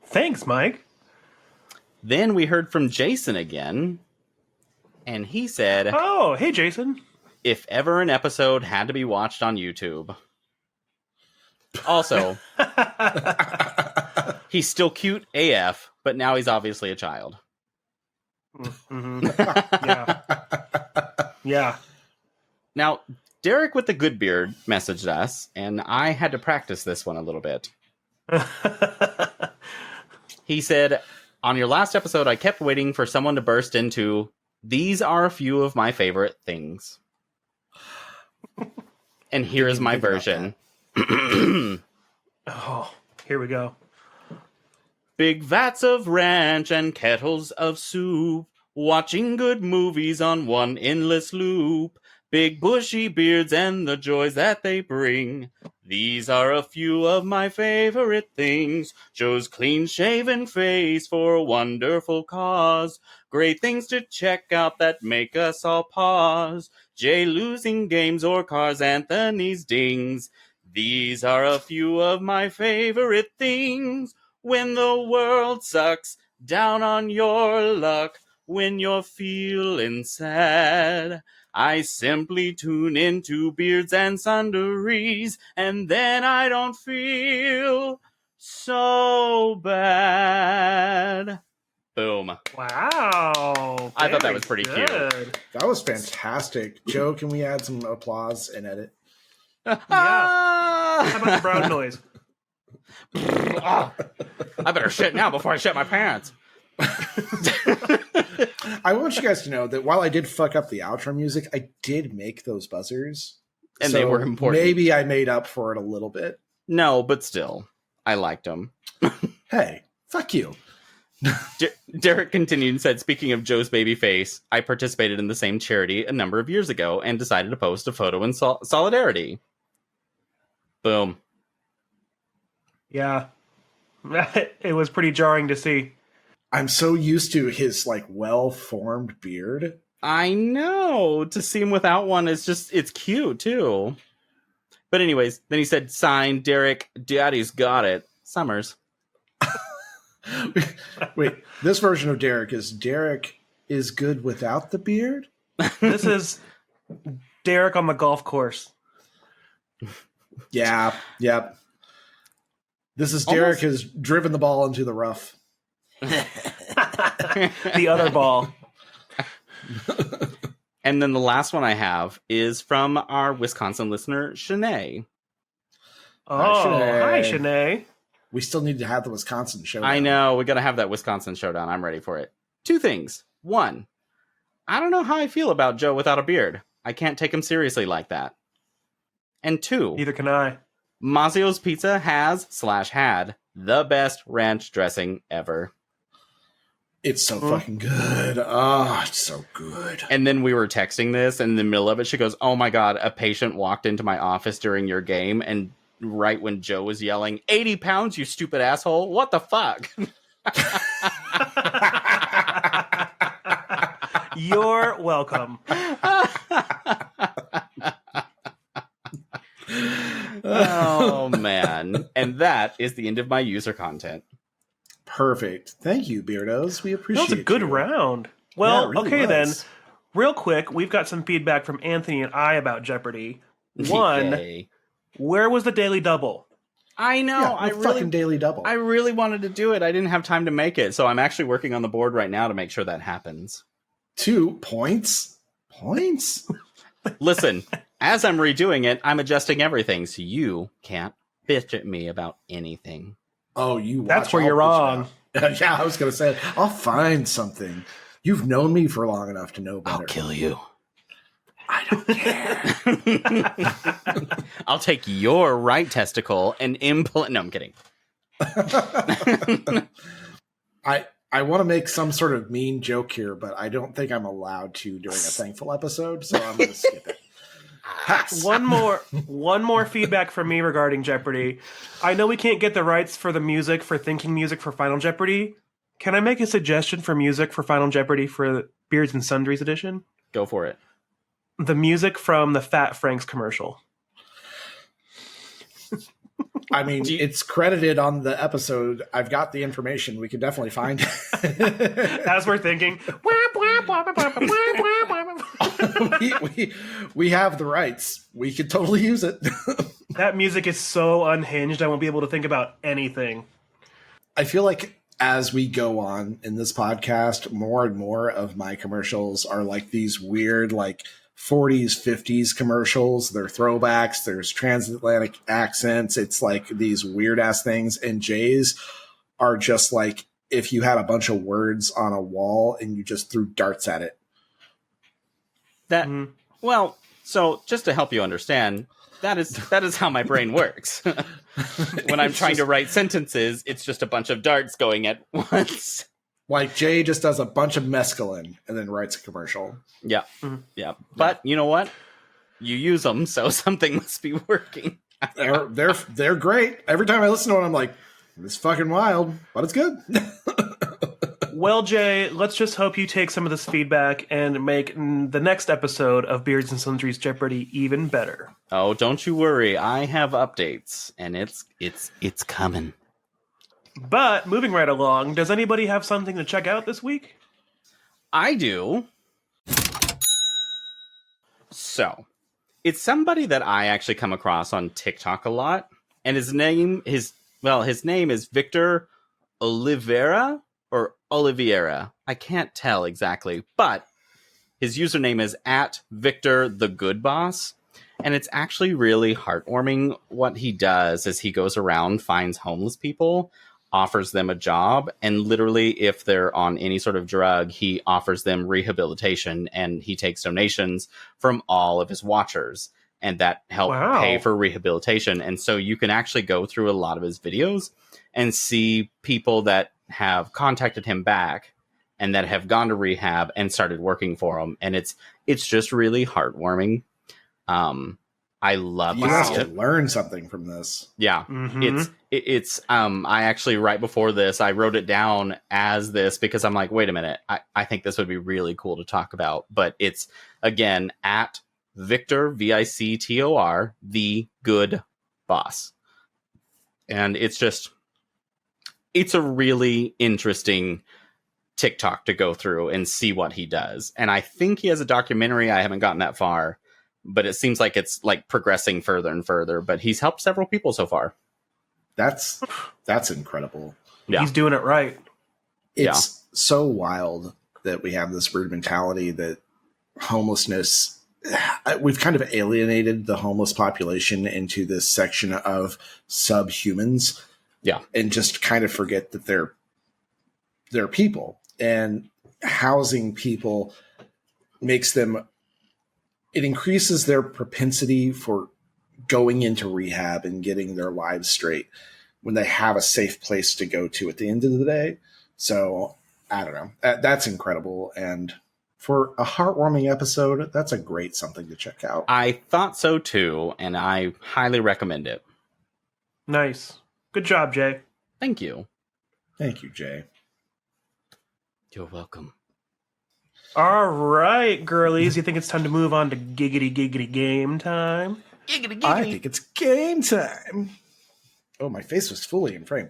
Thanks, Mike. Then we heard from Jason again, and he said, oh, hey, Jason. If ever an episode had to be watched on YouTube. Also, he's still cute AF, but now he's obviously a child. Mm-hmm. Yeah. Now, Derek with the good beard messaged us, and I had to practice this one a little bit. He said, on your last episode, I kept waiting for someone to burst into, these are a few of my favorite things. And here is my version. Oh, here we go. Big vats of ranch and kettles of soup, watching good movies on one endless loop, big bushy beards and the joys that they bring. These are a few of my favorite things. Joe's clean-shaven face for a wonderful cause. Great things to check out that make us all pause. Jay losing games or cars, Anthony's dings. These are a few of my favorite things. When the world sucks down on your luck, when you're feeling sad, I simply tune into Beards and Sundries, and then I don't feel so bad. Boom. Wow. I thought that was pretty cute. That was fantastic. Joe, can we add some applause and edit? Yeah. How about the brown noise? Oh, I better shit now before I shit my pants. I want you guys to know that while I did fuck up the outro music, I did make those buzzers. And they were important. Maybe I made up for it a little bit. No, but still, I liked them. Hey, fuck you. Derek continued and said, speaking of Joe's baby face, I participated in the same charity a number of years ago and decided to post a photo in solidarity. Boom. Yeah. It was pretty jarring to see. I'm so used to his like well-formed beard. I know. To see him without one is just, it's cute too. But anyways, then he said, signed, Derek, Daddy's got it. Summers. Wait, this version of Derek is good without the beard? This is Derek on the golf course. Yeah, yep. This is Derek has driven the ball into the rough. The other ball. And then the last one I have is from our Wisconsin listener, Shanae. Oh, hi, Shanae. We still need to have the Wisconsin showdown. I know. We got to have that Wisconsin showdown. I'm ready for it. Two things. One, I don't know how I feel about Joe without a beard. I can't take him seriously like that. And two, Neither can I. Mazio's Pizza has/had the best ranch dressing ever. It's so fucking good. Oh, it's so good. And then we were texting this, and in the middle of it, she goes, oh my God, a patient walked into my office during your game, and right when Joe was yelling, 80 pounds, you stupid asshole. What the fuck? You're welcome. Oh, man. And that is the end of my user content. Perfect. Thank you, Beardos. We appreciate it. That was a good you. round. Yeah, Well, it really okay then. was. Real quick, we've got some feedback from Anthony and I about Jeopardy. One, Yay. where was the Daily Double? I know. Yeah, I the really fucking Daily Double. I really wanted to do it. I didn't have time to make it. So I'm actually working on the board right now to make sure that happens. 2 points? Points? Listen, as I'm redoing it, I'm adjusting everything. So you can't bitch at me about anything. Oh, you watch. That's where I'll you're bitch wrong. now. Yeah, I was going to say, I'll find something. You've known me for long enough to know better. I'll kill you. I don't care. I'll take your right testicle and implant. No, I'm kidding. I want to make some sort of mean joke here, but I don't think I'm allowed to during a thankful episode, so I'm going to skip it. Pass. One more feedback from me regarding Jeopardy. I know we can't get the rights for the music for Thinking Music for Final Jeopardy. Can I make a suggestion for music for Final Jeopardy for Beards and Sundries edition? Go for it. The music from the Fat Franks commercial. I mean, it's credited on the episode. I've got the information. We can definitely find it. As we're thinking. we have the rights. We could totally use it. That music is so unhinged, I won't be able to think about anything. I feel like as we go on in this podcast, more and more of my commercials are like these weird, like 40s, 50s commercials. They're throwbacks. There's transatlantic accents. It's like these weird ass things. And Jay's are just like if you had a bunch of words on a wall and you just threw darts at it. Well, so just to help you understand, that is how my brain works. When I'm trying to write sentences, it's just a bunch of darts going at once. Like Jay just does a bunch of mescaline and then writes a commercial. Yeah. Yeah. But you know what? You use them, so something must be working. They're great. Every time I listen to it, I'm like, it's fucking wild, but it's good. Well, Jay, let's just hope you take some of this feedback and make the next episode of Beards and Sundries Jeopardy even better. Oh, don't you worry. I have updates, and it's coming. But moving right along, does anybody have something to check out this week? I do. So, it's somebody that I actually come across on TikTok a lot, and his name is Victor Oliveira or Oliveira. I can't tell exactly, but his username is @VictorTheGoodBoss, and it's actually really heartwarming. What he does is he goes around, finds homeless people, offers them a job, and literally if they're on any sort of drug, he offers them rehabilitation, and he takes donations from all of his watchers, and that help pay for rehabilitation. And so you can actually go through a lot of his videos and see people that have contacted him back and that have gone to rehab and started working for him, and it's just really heartwarming. I love you have to learn something from this. Yeah. It's I actually, right before this, I wrote it down as this because I'm like, wait a minute, I think this would be really cool to talk about. But it's again @Victor VICTOR the Good Boss. And it's a really interesting TikTok to go through and see what he does. And I think he has a documentary. I haven't gotten that far, but it seems like it's like progressing further and further, but he's helped several people so far. That's incredible. Yeah. He's doing it right. It's so wild that we have this weird mentality that homelessness, we've kind of alienated the homeless population into this section of subhumans. Yeah. And just kind of forget that they're people, and housing people it increases their propensity for going into rehab and getting their lives straight when they have a safe place to go to at the end of the day. So I don't know. That's incredible. And for a heartwarming episode, that's a great something to check out. I thought so too, and I highly recommend it. Nice. Good job, Jay. Thank you. Thank you, Jay. You're welcome. All right, girlies. You think it's time to move on to giggity game time? Giggity, I giggity. think it's game time. Oh, my face was fully in frame.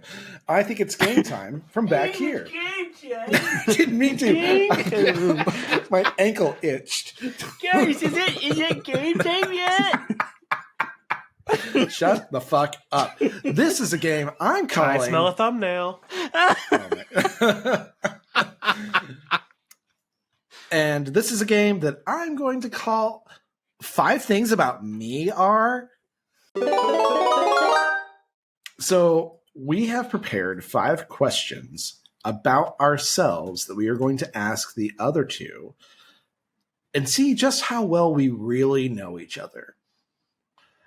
I think it's game time from back here. I didn't mean to. My ankle itched. Guys, is it game time yet? Shut the fuck up. This is a game I'm calling. I smell a thumbnail. And this is a game that I'm going to call 5 Things About Me Are. So we have prepared 5 questions about ourselves that we are going to ask the other 2 and see just how well we really know each other.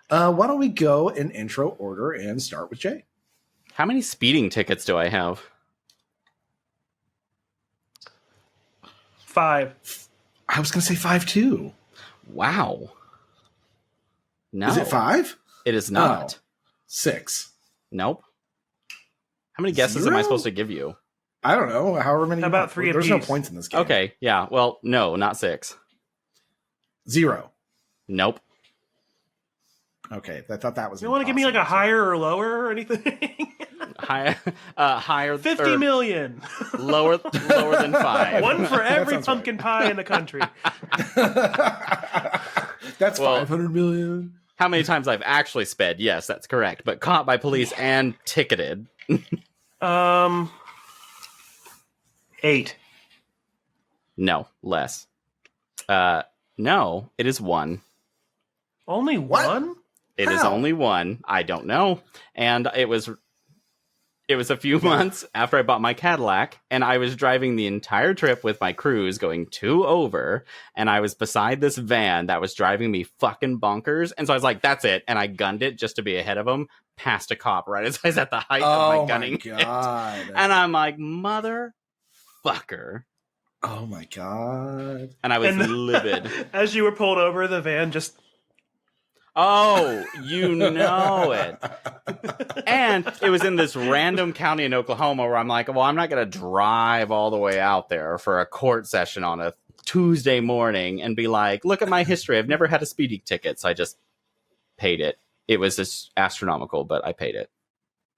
Why don't we go in intro order and start with Jay? How many speeding tickets do I have? 5. I was going to say 5 too. Wow. No. Is it 5? It is not. 6. Nope. How many guesses am I 0? supposed to give you? I don't know. However many. How about 3 There's no apiece? points in this game. Okay, yeah. Well, no, not 6. 0. Nope. Okay, I thought that was. You want to give me like a higher or lower or anything? Higher. 50 million. Lower than 5. One for every sounds pumpkin pie in the country. That's Well, 500 million. How many times I've actually sped? Yes, that's correct. But caught by police and ticketed. 8. No, less. No, it is 1. Only What? 1? It is How? only 1. I don't know. And it was a few months after I bought my Cadillac, and I was driving the entire trip with my cruise going 2 over, and I was beside this van that was driving me fucking bonkers. And so I was like, that's it. And I gunned it just to be ahead of him, past a cop right as I was at the height of my gunning. my god! And I'm like, motherfucker. Oh my god! And I was And livid. As you were pulled over, the van just... Oh, you know it. And it was in this random county in Oklahoma where I'm like, well, I'm not going to drive all the way out there for a court session on a Tuesday morning and be like, look at my history. I've never had a speeding ticket. So I just paid it. It was just astronomical, but I paid it.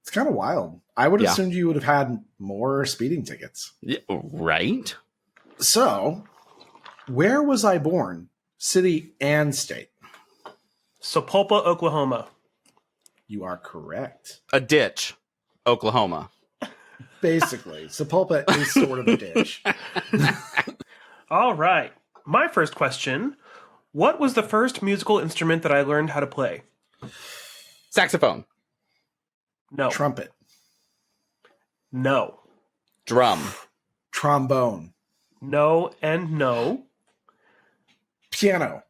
It's kind of wild. I would have Yeah. assumed you would have had more speeding tickets. Yeah, right? So, where was I born? City and state. Sapulpa, Oklahoma. You are correct. A ditch, Oklahoma. Basically, Sapulpa is sort of a ditch. All right. My first question. What was the first musical instrument that I learned how to play? Saxophone, No. Trumpet, No. drum, trombone, No and no. piano.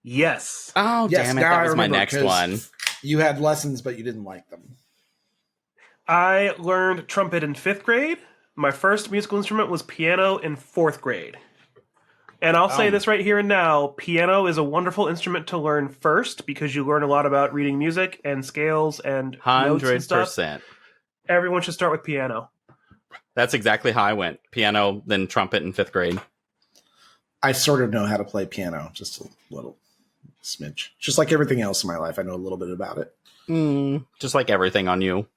Yes. Oh, Yes, damn it. now That I was my remember, next 'cause one. You had lessons, but you didn't like them. I learned trumpet in 5th grade. My first musical instrument was piano in 4th grade. And I'll say this right here and now, piano is a wonderful instrument to learn first because you learn a lot about reading music and scales and notes and stuff. 100%. Everyone should start with piano. That's exactly how I went. Piano, then trumpet in 5th grade. I sort of know how to play piano, just a little smidge. Just like everything else in my life, I know a little bit about it. Just like everything on you.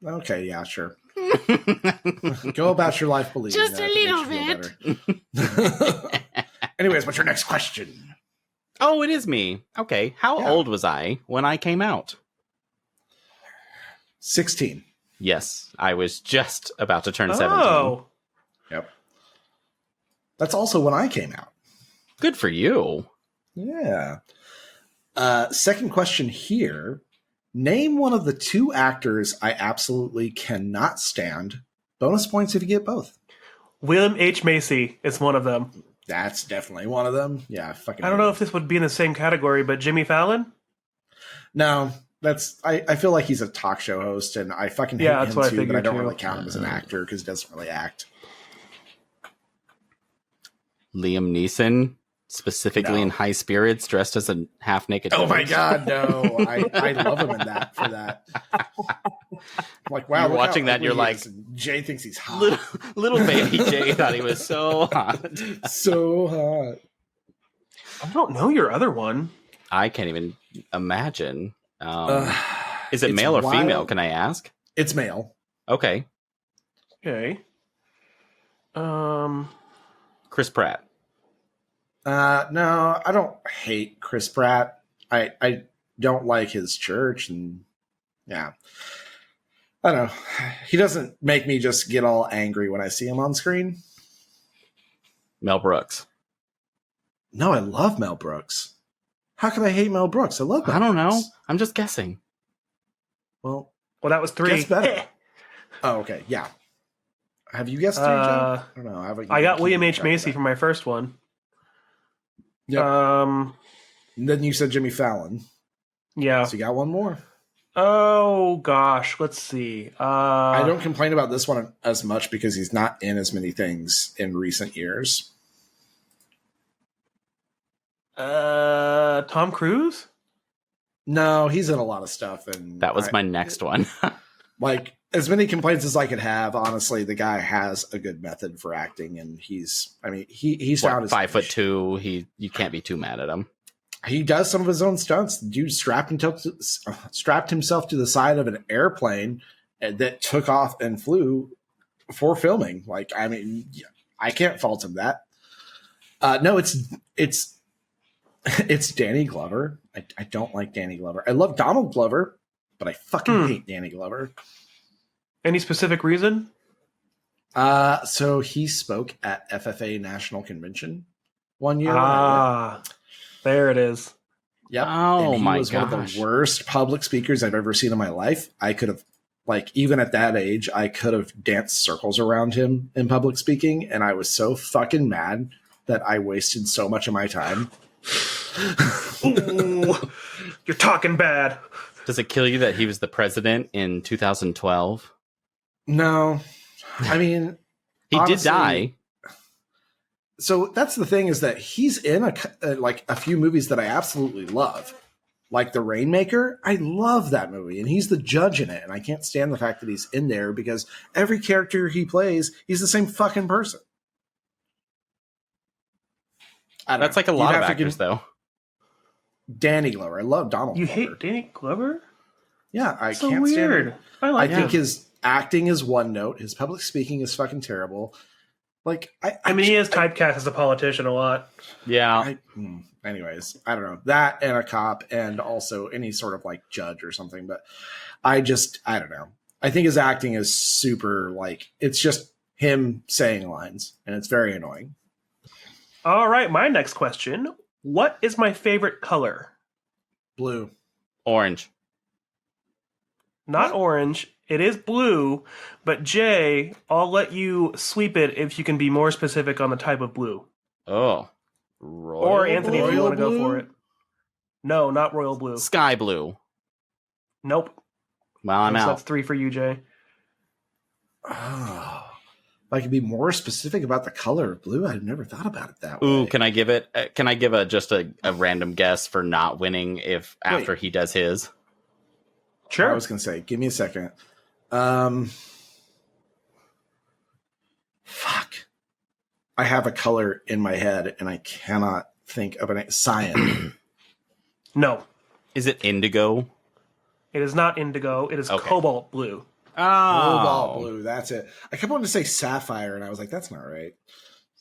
Okay, yeah, sure. Go about your life believing Just that a if it little makes you feel better. Anyways, what's your next question? Oh, it is me. Okay. How Yeah. old was I when I came out? 16. Yes, I was just about to turn 17. Oh. Yep. That's also when I came out. Good for you. Yeah. Second question here. Name one of the 2 actors I absolutely cannot stand. Bonus points if you get both. William H. Macy is one of them. That's definitely one of them. Yeah, I don't know if this would be in the same category, but Jimmy Fallon? No, that's. I feel like he's a talk show host, and I fucking hate Yeah, that's him what I too. But I figured, don't too. really count him as an actor because he doesn't really act. Liam Neeson, specifically No. in High Spirits, dressed as a half-naked Oh my ghost. god, no! I love him in that for that. I'm like, wow, You're look how watching that, ugly you're he like, is, and Jay thinks he's hot. Little baby Jay thought he was so hot. So hot. I don't know your other one. I can't even imagine. Is it it's male or wild. female? Can I ask? It's male. Okay. Okay. Chris Pratt. No, I don't hate Chris Pratt. I don't like his church, and yeah. I don't know. He doesn't make me just get all angry when I see him on screen. Mel Brooks. No, I love Mel Brooks. How can I hate Mel Brooks? I love Mel I don't know. Brooks. I'm just guessing. Well, that was 3. guess better. Oh, okay. Yeah. Have you guessed 3, Joe? I don't know. I got William H. Macy for my first one. Yep. Then you said Jimmy Fallon. Yeah. So you got one more. Oh, gosh. Let's see. I don't complain about this one as much because he's not in as many things in recent years. Tom Cruise? No, he's in a lot of stuff. And That was my next one. Like, as many complaints as I could have, honestly, the guy has a good method for acting, and he's found his 5'2". You can't be too mad at him. He does some of his own stunts. The dude strapped himself to the side of an airplane that took off and flew for filming. Like, I mean, I can't fault him that. No, it's Danny Glover. I don't like Danny Glover. I love Donald Glover, but I fucking hate Danny Glover. Any specific reason? So he spoke at FFA National Convention one year. There it is. Yep. Oh, and he my was gosh. one of the worst public speakers I've ever seen in my life. I could have, like, even at that age, I could have danced circles around him in public speaking, and I was so fucking mad that I wasted so much of my time. Ooh, you're talking bad. Does it kill you that he was the president in 2012? No. I mean, He honestly, did die. So that's the thing, is that he's in a few movies that I absolutely love. Like The Rainmaker, I love that movie, and he's the judge in it, and I can't stand the fact that he's in there because every character he plays, he's the same fucking person. That's like a lot of actors, though. Danny Glover. I love Donald You Glover. hate Danny Glover? Yeah, I So can't stand weird. him. I think his acting is one note. His public speaking is fucking terrible. Like, I mean, he is typecast as a politician a lot. Yeah. Anyways, I don't know. That and a cop, and also any sort of like judge or something. But I don't know. I think his acting is super, like, it's just him saying lines, and it's very annoying. All right, my next question. What is my favorite color? Blue. Orange. Not orange. It is blue, but Jay, I'll let you sweep it if you can be more specific on the type of blue. Oh. Or Anthony, if you want to go for it. No, not royal blue. Sky blue. Nope. Well, I'm Oh, So out. that's 3 for you, Jay. Oh, if I could be more specific about the color of blue, I've never thought about it that way. Ooh, can I give it? Can I give just a random guess for not winning if after he does his? Sure. I was going to say, give me a second. Fuck. I have a color in my head and I cannot think of an cyan. No. Is it indigo? It is not indigo. It is Okay. cobalt blue. Cobalt blue, that's it. I kept wanting to say sapphire and I was like, that's not right.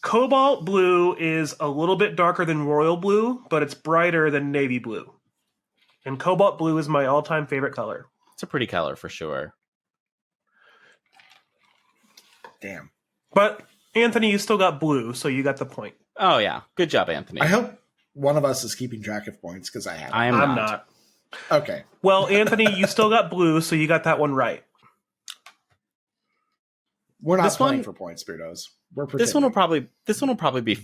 Cobalt blue is a little bit darker than royal blue, but it's brighter than navy blue. And cobalt blue is my all-time favorite color. It's a pretty color for sure. Damn. But Anthony, you still got blue, so you got the point. Oh yeah, good job, Anthony. I hope one of us is keeping track of points because I have. I am I'm not. not. Okay. Well, Anthony, you still got blue, so you got that one right. We're not This playing one- for points, Beardos. We're This one will pretending. probably be.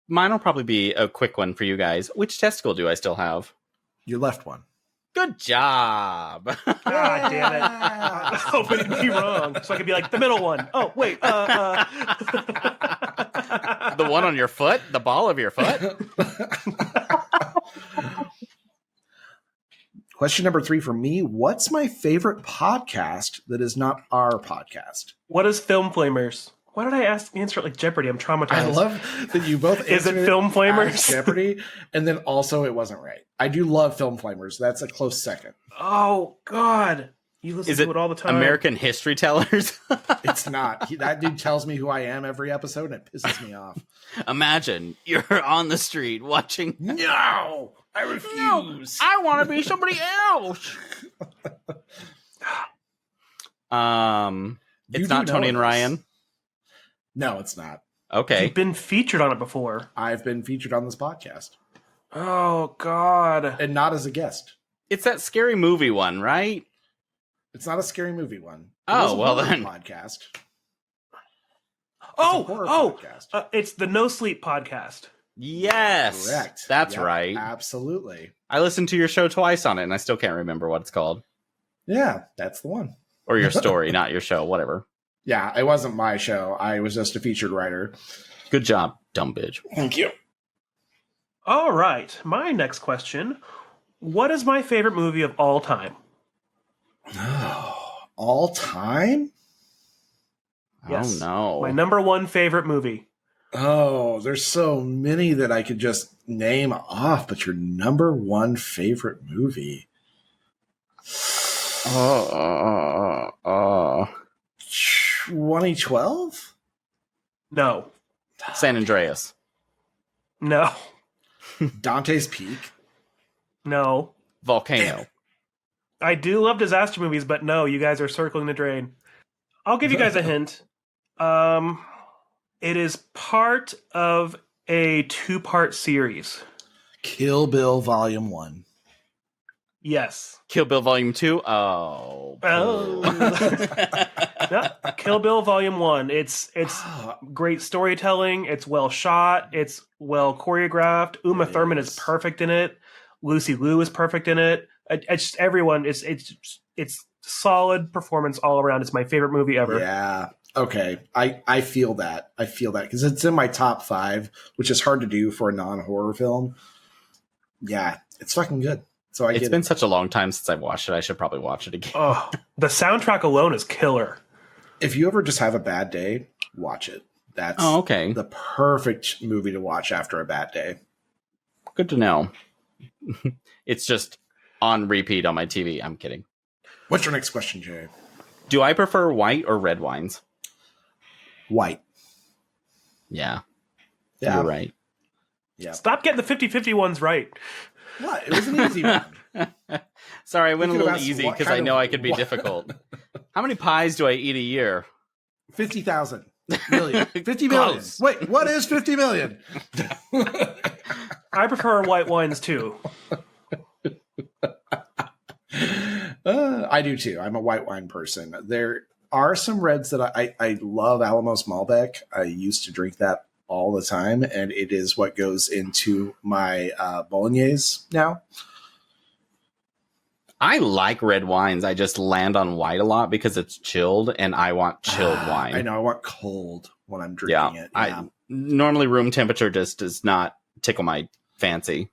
Mine will probably be a quick one for you guys. Which testicle do I still have? Your left one. Good job. Ah, damn it. I was hoping it'd be wrong, so I could be like, the middle one. Oh, wait. The one on your foot, the ball of your foot. Question number 3 for me. What's my favorite podcast that is not our podcast? What is Film Flamers? Why did I answer it like Jeopardy? I'm traumatized. I love that you both Is it answered Film as Flamers? Jeopardy, and then also it wasn't right. I do love Film Flamers. That's a close second. Oh, God. You listen to it all the time. American History Tellers? It's not. That dude tells me who I am every episode, and it pisses me off. Imagine you're on the street watching. No! I refuse. I want to be somebody else. It's not Tony and Ryan. No, it's not. Okay. You've been featured on it before. I've been featured on this podcast. Oh, God. And not as a guest. It's that scary movie one, right? It's not a scary movie one. Oh, well then. Podcast. Podcast. It's the No Sleep podcast. Yes. Correct. That's right. Absolutely. I listened to your show twice on it, and I still can't remember what it's called. Yeah, that's the one. Or your story, not your show, whatever. Yeah, it wasn't my show. I was just a featured writer. Good job, dumb bitch. Thank you. All right. My next question. What is my favorite movie of all time? All time? Yes. Oh, no. My number one favorite movie. Oh, there's so many that I could just name off, but your number one favorite movie? 2012? No. San Andreas. No. Dante's Peak? No. Volcano. I do love disaster movies, but no, you guys are circling the drain. I'll give you guys a hint. It is part of a 2-part series. Kill Bill Volume 1. Yes. Kill Bill Volume 2? Oh. No, Kill Bill Volume 1. It's great storytelling. It's well shot. It's well choreographed. Uma Thurman is perfect in it. Lucy Liu is perfect in it. It's just everyone. It's solid performance all around. It's my favorite movie ever. Yeah. Okay. I feel that. I feel that because it's in my top 5, which is hard to do for a non-horror film. Yeah, it's fucking good. So it's been such a long time since I've watched it. I should probably watch it again. Oh, the soundtrack alone is killer. If you ever just have a bad day, watch it. That's okay. The perfect movie to watch after a bad day. Good to know. It's just on repeat on my TV. I'm kidding. What's your next question, Jay? Do I prefer white or red wines? White. Yeah. Yeah. You're right. Yeah. Stop getting the 50-50 ones right. What? It was an easy one. Sorry, I went a You could've little asked easy what because kind I know of- I could be what- difficult. How many pies do I eat a year? 50,000 million. 50 million. Close. Wait, what is 50 million? I prefer white wines too. I do too. I'm a white wine person. There are some reds that I love. Alamos Malbec. I used to drink that all the time, and it is what goes into my bolognese now. I like red wines. I just land on white a lot because it's chilled, and I want chilled wine. I know. I want cold when I'm drinking it. Yeah. Normally room temperature just does not tickle my fancy.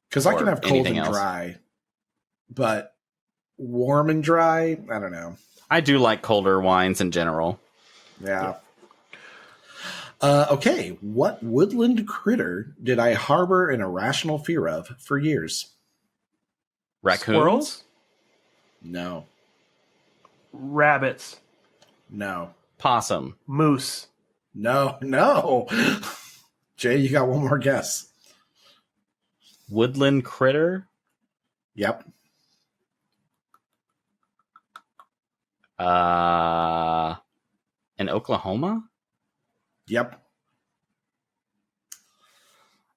Because I can or have cold anything and else. dry, but warm and dry, I don't know. I do like colder wines in general. Yeah. Okay. What woodland critter did I harbor an irrational fear of for years? Raccoons? Squirrels? No. Rabbits. No. Possum. Moose. No. No. Jay, you got one more guess. Woodland critter? Yep. In Oklahoma? Yep.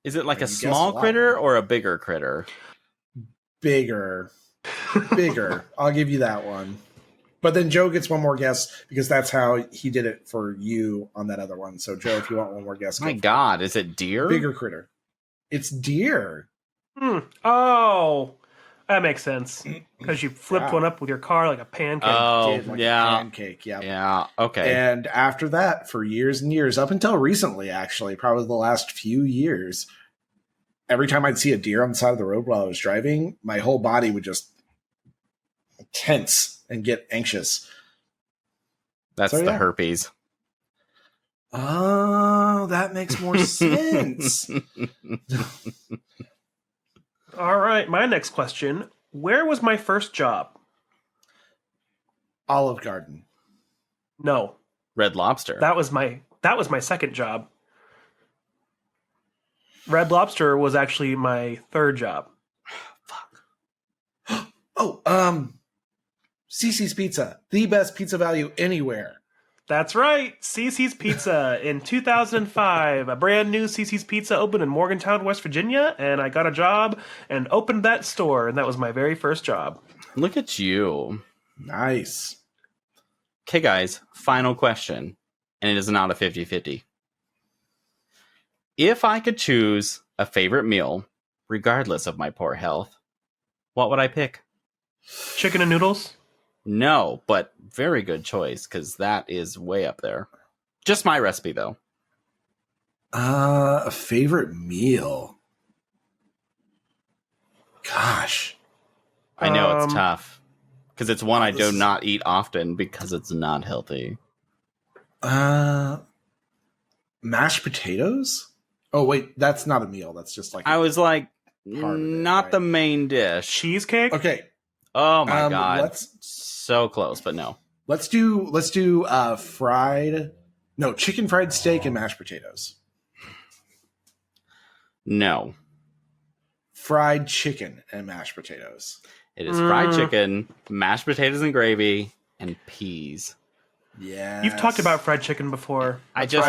Is it like You a guessed small a lot. critter or a bigger critter? Bigger. Bigger. I'll give you that one. But then Joe gets one more guess because that's how he did it for you on that other one. So Joe, if you want one more guess, My go. God, is it deer? Bigger critter. It's deer. Oh, that makes sense. Because you flipped Yeah. one up with your car like a pancake. Oh, Did like a yeah. pancake. Yep. Yeah, okay. And after that, for years and years, up until recently, actually, probably the last few years, every time I'd see a deer on the side of the road while I was driving, my whole body would just tense and get anxious. That's so, the yeah. herpes. Oh, that makes more sense. All right, my next question. Where was my first job? Olive Garden. No, Red Lobster. that was my second job. Red Lobster was actually my third job. Oh, Cece's Pizza, the best pizza value anywhere. That's right, Cece's Pizza in 2005. A brand new Cece's Pizza opened in Morgantown, West Virginia, and I got a job and opened that store, and that was my very first job. Look at you. Nice. Okay, guys, final question. And it is not a 50-50. If I could choose a favorite meal, regardless of my poor health, what would I pick? Chicken and noodles? No, but very good choice, because that is way up there. Just my recipe, though. A favorite meal. Gosh. I know it's tough, because it's one I do is- not eat often because it's not healthy. Mashed potatoes? Oh, wait, that's not a meal. That's just like... I was like, Part of it, not right? the main dish. Cheesecake? Okay, Oh my god. let's So close, but no. let's do chicken fried steak and mashed potatoes. No. Fried chicken and mashed potatoes. It is fried chicken, mashed potatoes and gravy, and peas. Yeah. You've talked about fried chicken before. I just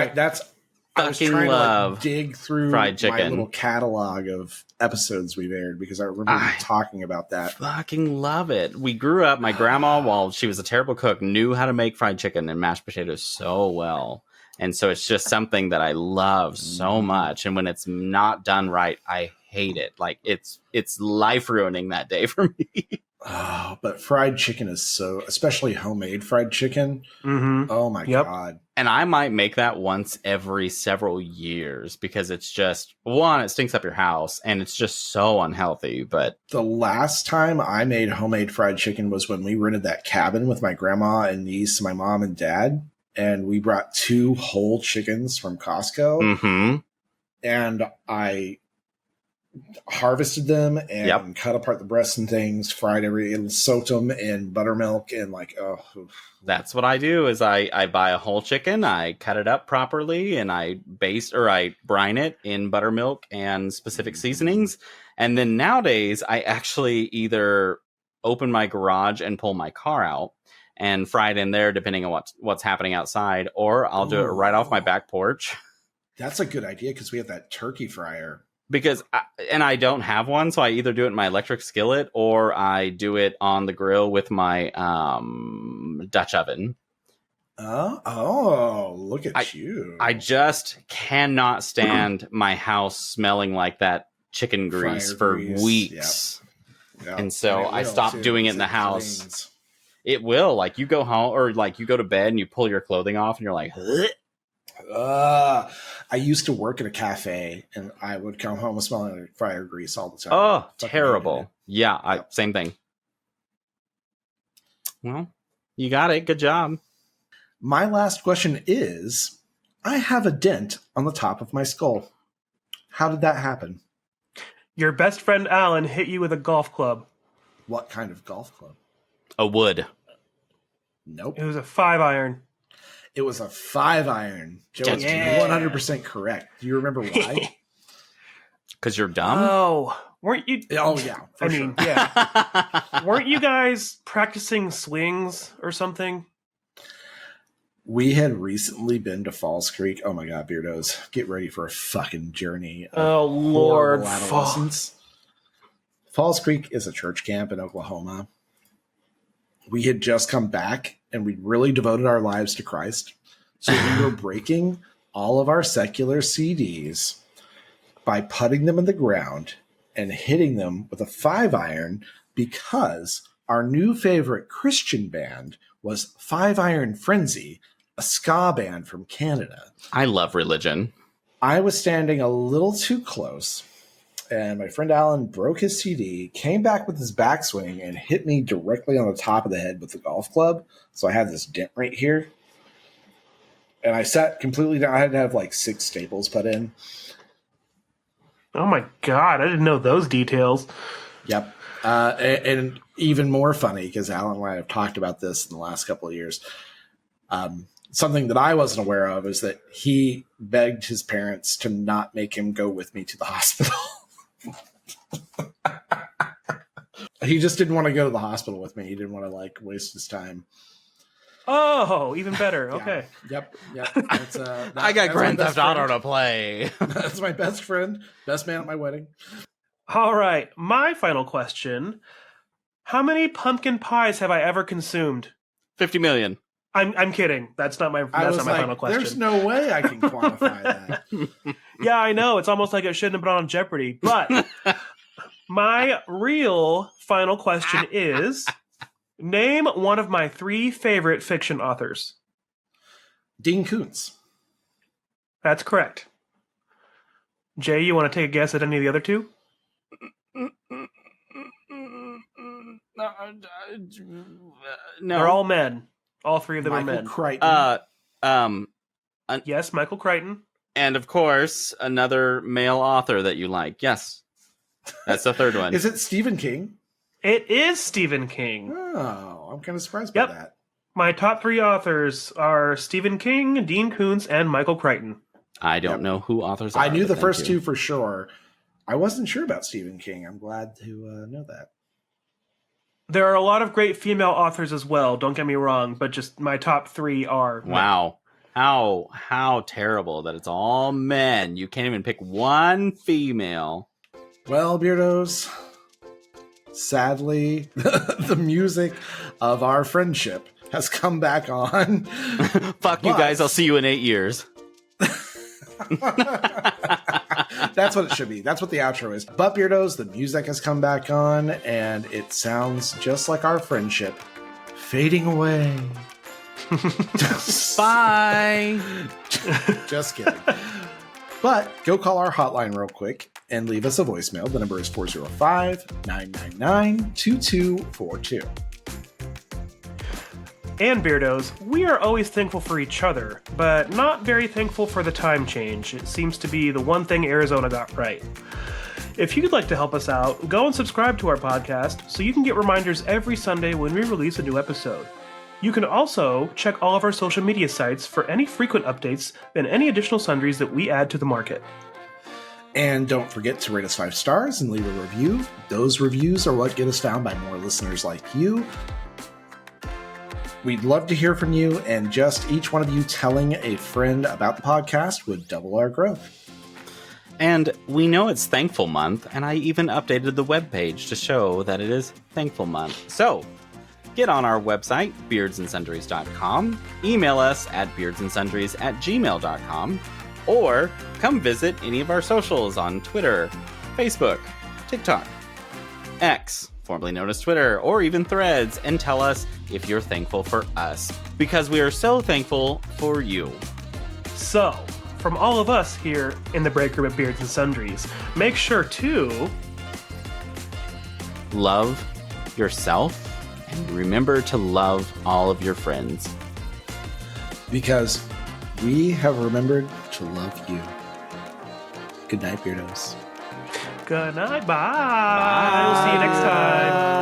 I was fucking trying love to dig through fried my chicken. little catalog of episodes we've aired because I remember you talking about that. fucking love it. We grew up, my grandma, while she was a terrible cook, knew how to make fried chicken and mashed potatoes so well. And so it's just something that I love so much. And when it's not done right, I hate it. Like it's life ruining that day for me. Oh, but fried chicken is so, especially homemade fried chicken. Mm-hmm. Oh my Yep. God. And I might make that once every several years because it's just, one, it stinks up your house and it's just so unhealthy. But The last time I made homemade fried chicken was when we rented that cabin with my grandma and niece, my mom and dad. And we brought 2 whole chickens from Costco. And I harvested them and cut apart the breasts and things, fried and soaked them in buttermilk and That's what I do is I buy a whole chicken, I cut it up properly, and I brine it in buttermilk and specific seasonings. And then nowadays I actually either open my garage and pull my car out and fry it in there depending on what's happening outside, or I'll do it right off my back porch. That's a good idea because we have that turkey fryer. Because I don't have one, so I either do it in my electric skillet or I do it on the grill with my Dutch oven. Oh, look at you. I just cannot stand my house smelling like that chicken grease Fryer for grease, weeks. Yep. And so it I will, stopped too, doing it because in the it house. cleans. It will. Like you go home or like you go to bed and you pull your clothing off and you're like, I used to work at a cafe and I would come home smelling like fryer grease all the time. oh, Fucking terrible. hated Yeah, same thing. Well, you got it. Good job. My last question is, I have a dent on the top of my skull. How did that happen? Your best friend Alan hit you with a golf club. What kind of golf club? A wood. Nope. It was a 5-iron. It was a 5-iron. Joe is Yeah. 100% correct. Do you remember why? Because you're dumb? Oh, weren't you? Oh, yeah. For I sure. mean, yeah. Weren't you guys practicing swings or something? We had recently been to Falls Creek. Oh my God, beardos. Get ready for a fucking journey. Of Oh, Lord. horrible adolescence. Falls Creek is a church camp in Oklahoma. We had just come back and we really devoted our lives to Christ. So we were breaking all of our secular CDs by putting them in the ground and hitting them with a 5-iron because our new favorite Christian band was 5-Iron Frenzy, a ska band from Canada. I love religion. I was standing a little too close, and my friend Alan broke his CD, came back with his backswing, and hit me directly on the top of the head with the golf club. So I had this dent right here. And I sat completely down. I had to have like 6 staples put in. Oh my God, I didn't know those details. Yep. And even more funny, because Alan and I have talked about this in the last couple of years. Something that I wasn't aware of is that he begged his parents to not make him go with me to the hospital. He just didn't want to go to the hospital with me. He didn't want to like waste his time. Oh, even better. Okay. Yep. I got Grand Theft Auto to play. That's my best friend, best man at my wedding. All right. My final question. How many pumpkin pies have I ever consumed? 50 million. I'm kidding. That's not my final question. There's no way I can quantify that. Yeah, I know. It's almost like it shouldn't have been on Jeopardy. But my real final question is, name one of my 3 favorite fiction authors. Dean Koontz. That's correct. Jay, you want to take a guess at any of the other 2? No. They're all men. All 3 of them Michael are men. Crichton. Yes, Michael Crichton. And of course, another male author that you like. Yes. That's the third one. Is it Stephen King? It is Stephen King. Oh, I'm kind of surprised by that. My top 3 authors are Stephen King, Dean Koontz, and Michael Crichton. I don't know who authors are. I knew the first 2 for sure. I wasn't sure about Stephen King. I'm glad to know that. There are a lot of great female authors as well, don't get me wrong, but just my top 3 are... Wow. How terrible that it's all men. You can't even pick one female. Well, Beardos, sadly, the music of our friendship has come back on. Fuck you guys, I'll see you in 8 years. That's what it should be. That's what the outro is. But Beardos, the music has come back on, and it sounds just like our friendship fading away. Bye. Just kidding. But go call our hotline real quick and leave us a voicemail. The number is 405-999-2242. And Beardos, we are always thankful for each other, but not very thankful for the time change. It seems to be the one thing Arizona got right. If you'd like to help us out, go and subscribe to our podcast so you can get reminders every Sunday when we release a new episode. You can also check all of our social media sites for any frequent updates and any additional sundries that we add to the market. And don't forget to rate us 5 stars and leave a review. Those reviews are what get us found by more listeners like you. We'd love to hear from you, and just each one of you telling a friend about the podcast would double our growth. And we know it's Thankful Month, and I even updated the webpage to show that it is Thankful Month. So, get on our website, beardsandsundries.com, email us at beardsandsundries@gmail.com, or come visit any of our socials on Twitter, Facebook, TikTok, X, formerly known as Twitter, or even Threads, and tell us if you're thankful for us, because we are so thankful for you. So, from all of us here in the break room at Beards and Sundries, make sure to love yourself and remember to love all of your friends. Because we have remembered to love you. Good night, Beardos. good night. Bye. We'll see you next time.